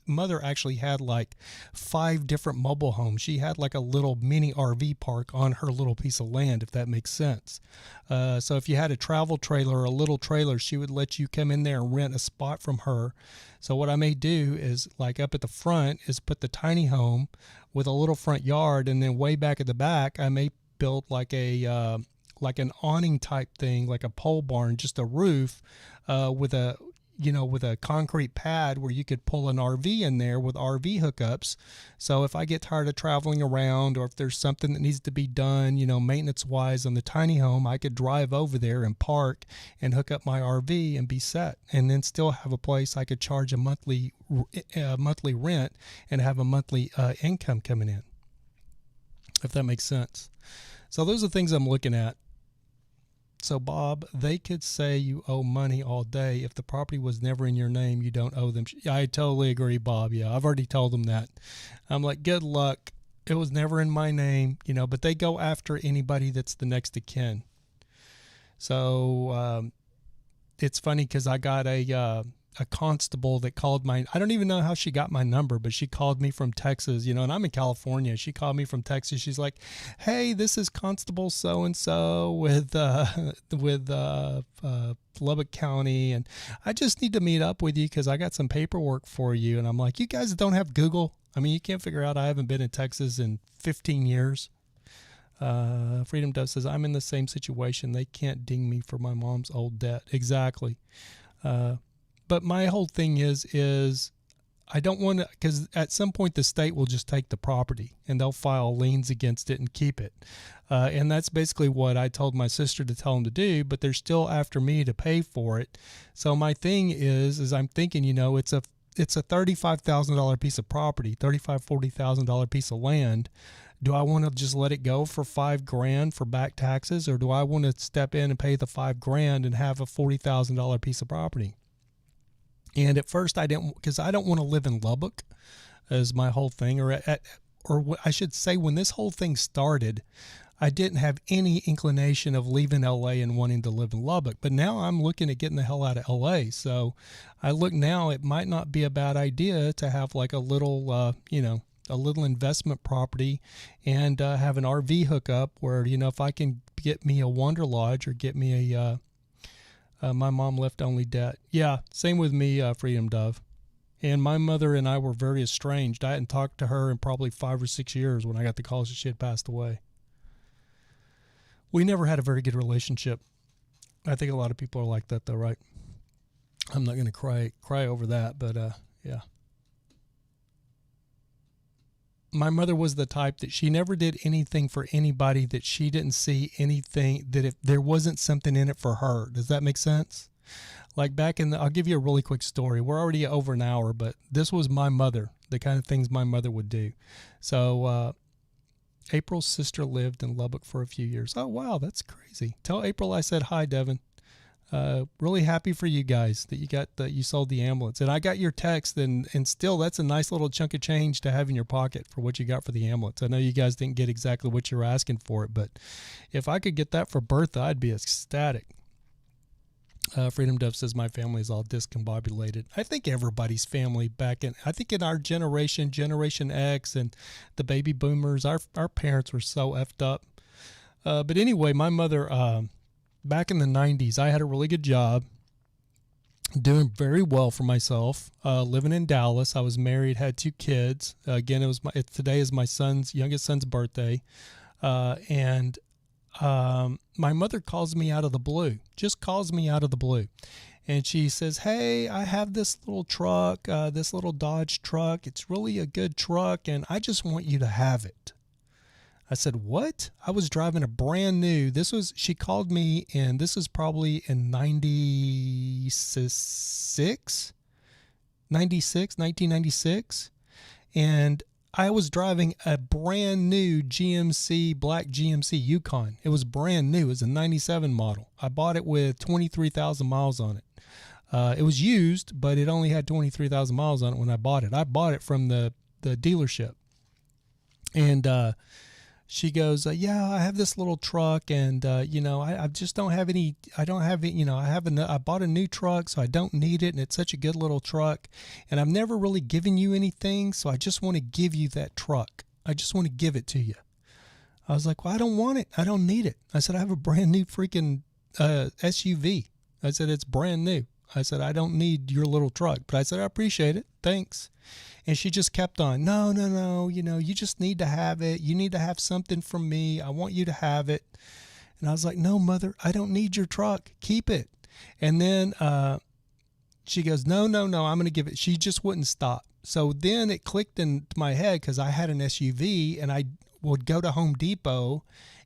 mother actually had like 5 different mobile homes. She had like a little mini RV park on her little piece of land, if that makes sense. So if you had a travel trailer or a little trailer, she would let you come in there and rent a spot from her. So what I may do is, like, up at the front is put the tiny home with a little front yard, and then way back at the back I may build like a like an awning type thing, like a pole barn, just a roof with a concrete pad where you could pull an RV in there with RV hookups. So if I get tired of traveling around, or if there's something that needs to be done, maintenance wise on the tiny home, I could drive over there and park and hook up my RV and be set, and then still have a place I could charge a monthly rent and have a monthly income coming in, if that makes sense. So those are things I'm looking at. So, Bob, they could say you owe money all day. If the property was never in your name, you don't owe them. I totally agree, Bob. Yeah, I've already told them that. I'm like, good luck. It was never in my name, but they go after anybody that's the next of kin. So it's funny because I got a constable that called I don't even know how she got my number, but she called me from Texas, and I'm in California. She called me from Texas. She's like, hey, this is Constable so-and-so with Lubbock County, and I just need to meet up with you because I got some paperwork for you. And I'm like, you guys don't have Google? You can't figure out I haven't been in Texas in 15 years. Freedom Dove says, I'm in the same situation. They can't ding me for my mom's old debt. Exactly. But my whole thing is I don't want to, because at some point the state will just take the property and they'll file liens against it and keep it. And that's basically what I told my sister to tell them to do, but they're still after me to pay for it. So my thing is I'm thinking, it's a it's a $35,000 piece of property, $40,000 piece of land. Do I want to just let it go for $5,000 for back taxes, or do I want to step in and pay the $5,000 and have a $40,000 piece of property? And at first I didn't, because I don't want to live in Lubbock as my whole thing, or I should say, when this whole thing started, I didn't have any inclination of leaving LA and wanting to live in Lubbock. But now I'm looking at getting the hell out of LA. So I look now, it might not be a bad idea to have like a little, a little investment property and have an RV hookup where, if I can get me a Wonder Lodge or get me my mom left only debt. Yeah, same with me, Freedom Dove. And my mother and I were very estranged. I hadn't talked to her in probably 5 or 6 years when I got the call that she had passed away. We never had a very good relationship. I think a lot of people are like that, though, right? I'm not going to cry over that, but yeah. My mother was the type that she never did anything for anybody that she didn't see anything, that if there wasn't something in it for her. Does that make sense? Like I'll give you a really quick story. We're already over an hour, but this was my mother, the kind of things my mother would do. So April's sister lived in Lubbock for a few years. Oh, wow, that's crazy. Tell April I said hi, Devin. Really happy for you guys that you sold the ambulance. And I got your text, and still that's a nice little chunk of change to have in your pocket for what you got for the ambulance. I know you guys didn't get exactly what you were asking for it, but if I could get that for Bertha, I'd be ecstatic. Freedom Dove says my family is all discombobulated. I think everybody's family I think in our generation, Generation X and the baby boomers, our parents were so effed up. But anyway, my mother, back in the 90s, I had a really good job, doing very well for myself, living in Dallas. I was married, had 2 kids. Again, today is my youngest son's birthday. And my mother calls me out of the blue, just calls me out of the blue. And she says, hey, I have this little truck, this little Dodge truck. It's really a good truck, and I just want you to have it. I said, what? I was driving a brand new, she called me, and this is probably in 1996. And I was driving a brand new black GMC Yukon. It was brand new. It was a 97 model. I bought it with 23,000 miles on it. It was used, but it only had 23,000 miles on it when I bought it. I bought it from the dealership. And she goes, yeah, I have this little truck, and I just don't have any. I don't have it. I bought a new truck, so I don't need it, and it's such a good little truck, and I've never really given you anything, so I just want to give you that truck. I just want to give it to you. I was like, well, I don't want it. I don't need it. I said, I have a brand new freaking SUV. I said, it's brand new. I said, I don't need your little truck, but I said, I appreciate it. Thanks. And she just kept on, no, you just need to have it. You need to have something from me. I want you to have it. And I was like, no, mother, I don't need your truck. Keep it. And then she goes, no, I'm going to give it. She just wouldn't stop. So then it clicked in my head, because I had an SUV, and I would go to Home Depot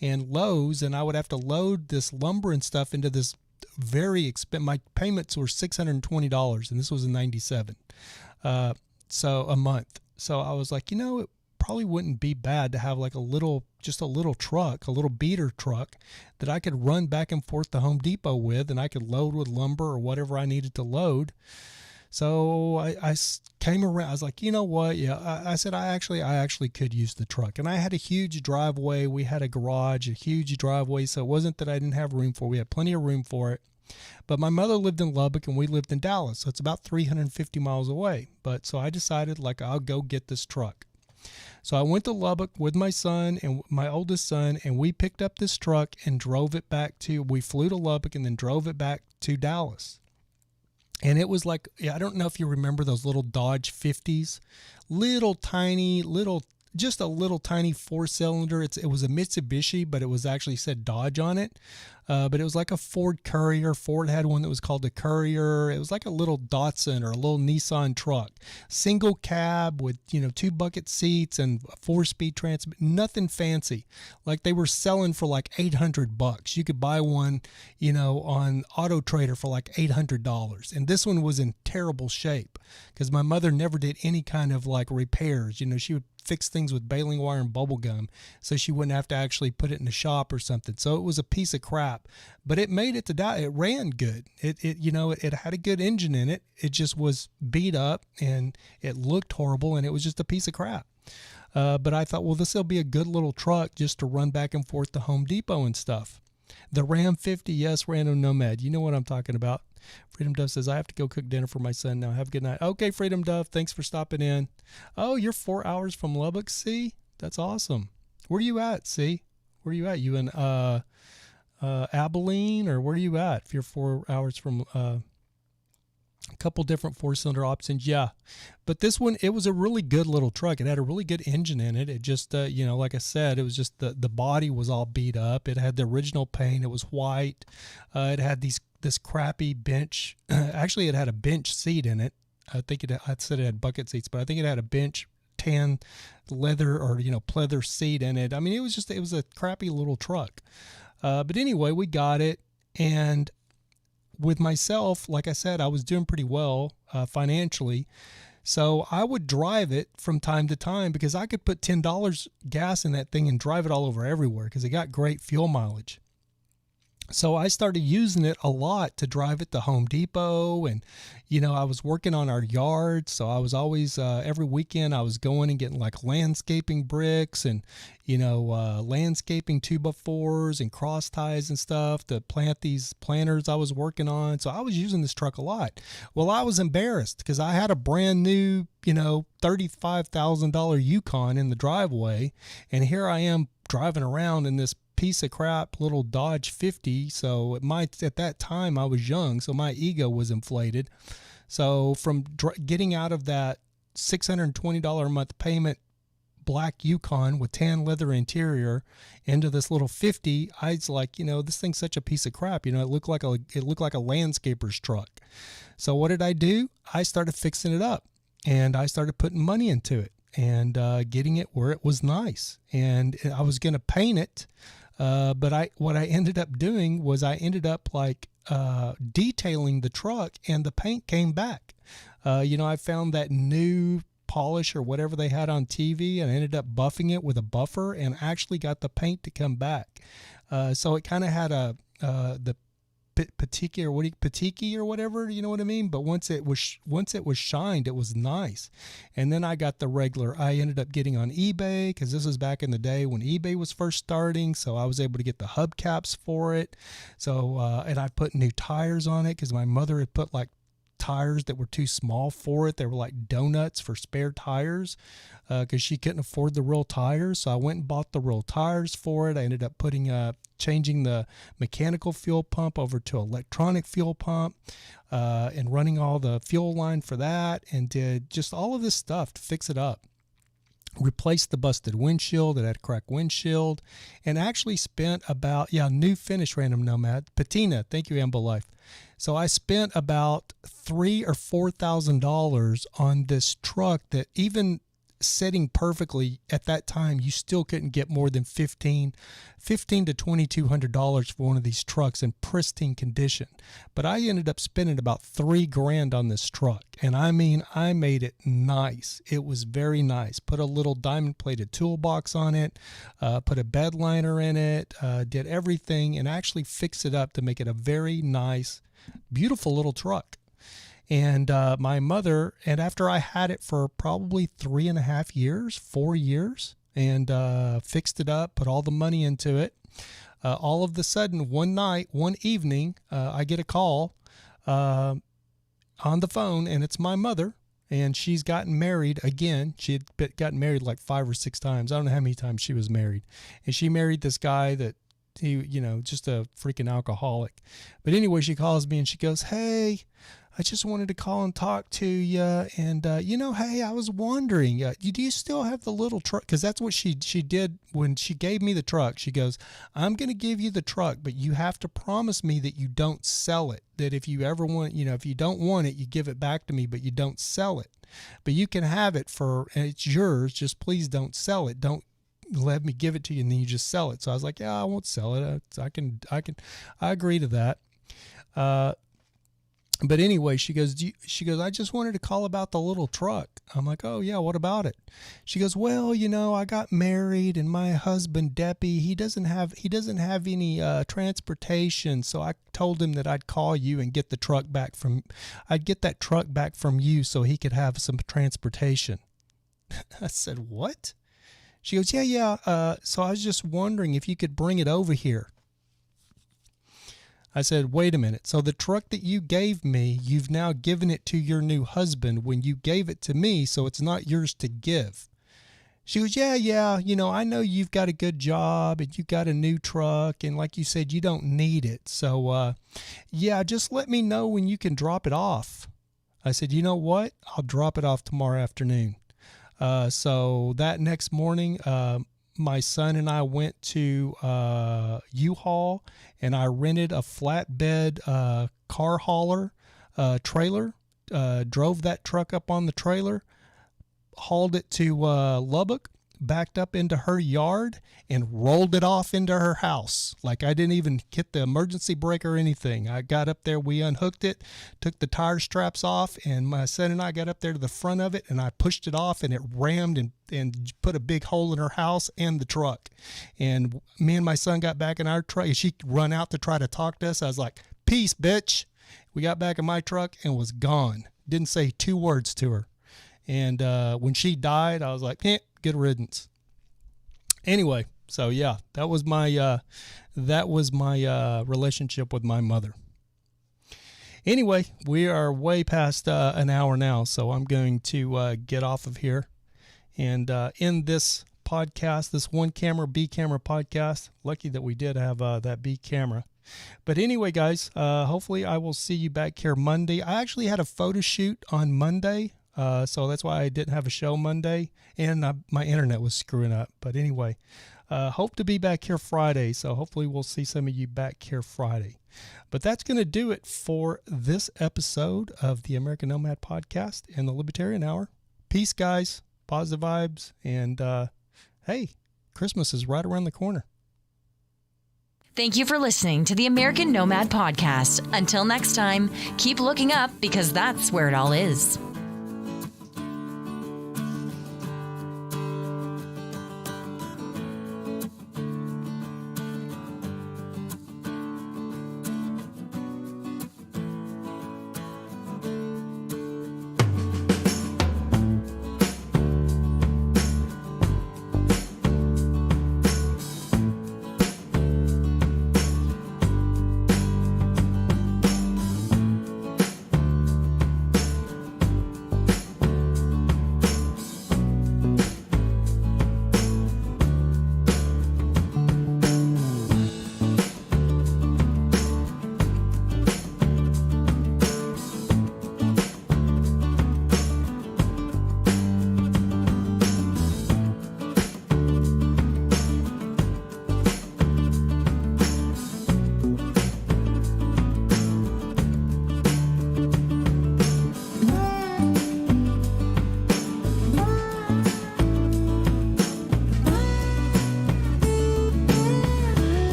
and Lowe's, and I would have to load this lumber and stuff into this very expensive. My payments were $620, and this was in 97. So a month. So I was like, it probably wouldn't be bad to have like a little truck, a little beater truck that I could run back and forth to Home Depot with, and I could load with lumber or whatever I needed to load. So I came around. I was like, you know what? Yeah, I said I actually could use the truck, and I had a huge driveway. We had a garage, a huge driveway, so it wasn't that I didn't have room for it. We had plenty of room for it. But my mother lived in Lubbock, and we lived in Dallas, so it's about 350 miles away. But so I decided, I'll go get this truck. So I went to Lubbock with my son and my oldest son, and we picked up this truck and drove it we flew to Lubbock and then drove it back to Dallas. And it was like, I don't know if you remember those little Dodge 50s, little tiny, just a little tiny 4-cylinder. It was a Mitsubishi, but it was actually said Dodge on it. But it was like a Ford Courier. Ford had one that was called the Courier. It was like a little Datsun or a little Nissan truck. Single cab with, 2 bucket seats and a 4-speed transmission. Nothing fancy. Like they were selling for like $800. You could buy one, on Auto Trader for like $800. And this one was in terrible shape because my mother never did any kind of like repairs. She would fix things with baling wire and bubble gum so she wouldn't have to actually put it in the shop or something. So it was a piece of crap, but it made it to die. It ran good. It had a good engine in it. It just was beat up and it looked horrible and it was just a piece of crap. But I thought, well, this will be a good little truck just to run back and forth to Home Depot and stuff. The Ram 50, yes, Random Nomad. You know what I'm talking about. Freedom Dove says, I have to go cook dinner for my son now. Have a good night. Okay, Freedom Dove, thanks for stopping in. Oh, you're 4 hours from Lubbock, see? That's awesome. Where are you at, see? Where are you at? You in Abilene, or where are you at? If you're 4 hours from a couple different 4-cylinder options, yeah. But this one, it was a really good little truck. It had a really good engine in it. It just, like I said, it was just the body was all beat up. It had the original paint. It was white. It had this crappy bench. Actually, it had a bench seat in it. I said it had bucket seats, but I think it had a bench tan leather or, pleather seat in it. I mean, it was a crappy little truck. But anyway, we got it. And with myself, like I said, I was doing pretty well financially. So I would drive it from time to time because I could put $10 gas in that thing and drive it all over everywhere because it got great fuel mileage. So I started using it a lot to drive it to Home Depot, and I was working on our yard, so I was always every weekend I was going and getting like landscaping bricks and landscaping 2x4s and cross ties and stuff to plant these planters I was working on. So I was using this truck a lot. Well, I was embarrassed because I had a brand new $35,000 Yukon in the driveway, and here I am driving around in this piece of crap little Dodge 50. So at that time I was young, so my ego was inflated. So from getting out of that $620 a month payment black Yukon with tan leather interior into this little 50, I was like, this thing's such a piece of crap. It looked like a landscaper's truck. So what did I do? I started fixing it up and I started putting money into it and getting it where it was nice. And I was going to paint it. But what I ended up doing was I ended up detailing the truck, and the paint came back. I found that new polish or whatever they had on TV, and I ended up buffing it with a buffer and actually got the paint to come back. So it kind of had the patiki or whatever, you know what I mean? But once it was shined, it was nice. And then I got the regular. I ended up getting on eBay because this was back in the day when eBay was first starting. So I was able to get the hubcaps for it. So and I put new tires on it because my mother had put like tires that were too small for it. They were like donuts for spare tires because she couldn't afford the real tires. So I went and bought the real tires for it. I ended up changing the mechanical fuel pump over to electronic fuel pump and running all the fuel line for that, and did just all of this stuff to fix it up. Replaced the busted windshield. It had a cracked windshield, and actually spent about, new finish, Random Nomad. Patina, thank you, Ambo Life. So I spent about $3,000 or $4,000 on this truck that, even setting perfectly at that time, you still couldn't get more than $1,500 to $2,200 for one of these trucks in pristine condition. But I ended up spending about $3,000 on this truck, and I mean, I made it nice. It was very nice. Put a little diamond plated toolbox on it, put a bed liner in it, did everything, and actually fixed it up to make it a very nice, beautiful little truck. And my mother, and after I had it for probably 4 years, and fixed it up, put all the money into it, all of a sudden, one evening, I get a call on the phone, and it's my mother, and she's gotten married again. She had gotten married like 5 or 6 times. I don't know how many times she was married. And she married this guy that he, just a freaking alcoholic. But anyway, she calls me and she goes, "Hey, I just wanted to call and talk to you. And, hey, I was wondering, do you still have the little truck? Because that's what she did when she gave me the truck. She goes, I'm going to give you the truck, but you have to promise me that you don't sell it. That if you ever want, if you don't want it, you give it back to me, but you don't sell it. But you can have it and it's yours. Just please don't sell it. Don't let me give it to you and then you just sell it. So I was like, yeah, I won't sell it. I agree to that. But anyway, she goes, I just wanted to call about the little truck. I'm like, oh yeah, what about it? She goes, well, I got married and my husband, Deppy, he doesn't have any transportation. So I told him that I'd call you and get that truck back from you so he could have some transportation. I said, what? She goes, yeah. So I was just wondering if you could bring it over here. I said, wait a minute. So the truck that you gave me, you've now given it to your new husband when you gave it to me, so it's not yours to give. She goes, yeah. I know you've got a good job and you got a new truck. And like you said, you don't need it. So, just let me know when you can drop it off. I said, you know what? I'll drop it off tomorrow afternoon. So that next morning, my son and I went to U-Haul and I rented a flatbed car hauler trailer, drove that truck up on the trailer, hauled it to Lubbock, backed up into her yard and rolled it off into her house. Like I didn't even hit the emergency brake or anything. I got up there, we unhooked it, took the tire straps off, and my son and I got up there to the front of it and I pushed it off and it rammed and put a big hole in her house and the truck. And me and my son got back in our truck and she run out to try to talk to us. I was like, peace, bitch. We got back in my truck and was gone. Didn't say 2 words to her. And when she died, I was like, good riddance. Anyway, so yeah, that was my relationship with my mother. Anyway, we are way past an hour now, so I'm going to get off of here and end this podcast, this one camera, B camera podcast. Lucky that we did have that B camera. But anyway, guys, hopefully I will see you back here Monday. I actually had a photo shoot on Monday. So that's why I didn't have a show Monday, and my internet was screwing up. But anyway, hope to be back here Friday. So hopefully we'll see some of you back here Friday. But that's going to do it for this episode of the American Nomad Podcast and the Libertarian Hour. Peace, guys. Positive vibes. And hey, Christmas is right around the corner. Thank you for listening to the American Nomad Podcast. Until next time, keep looking up because that's where it all is.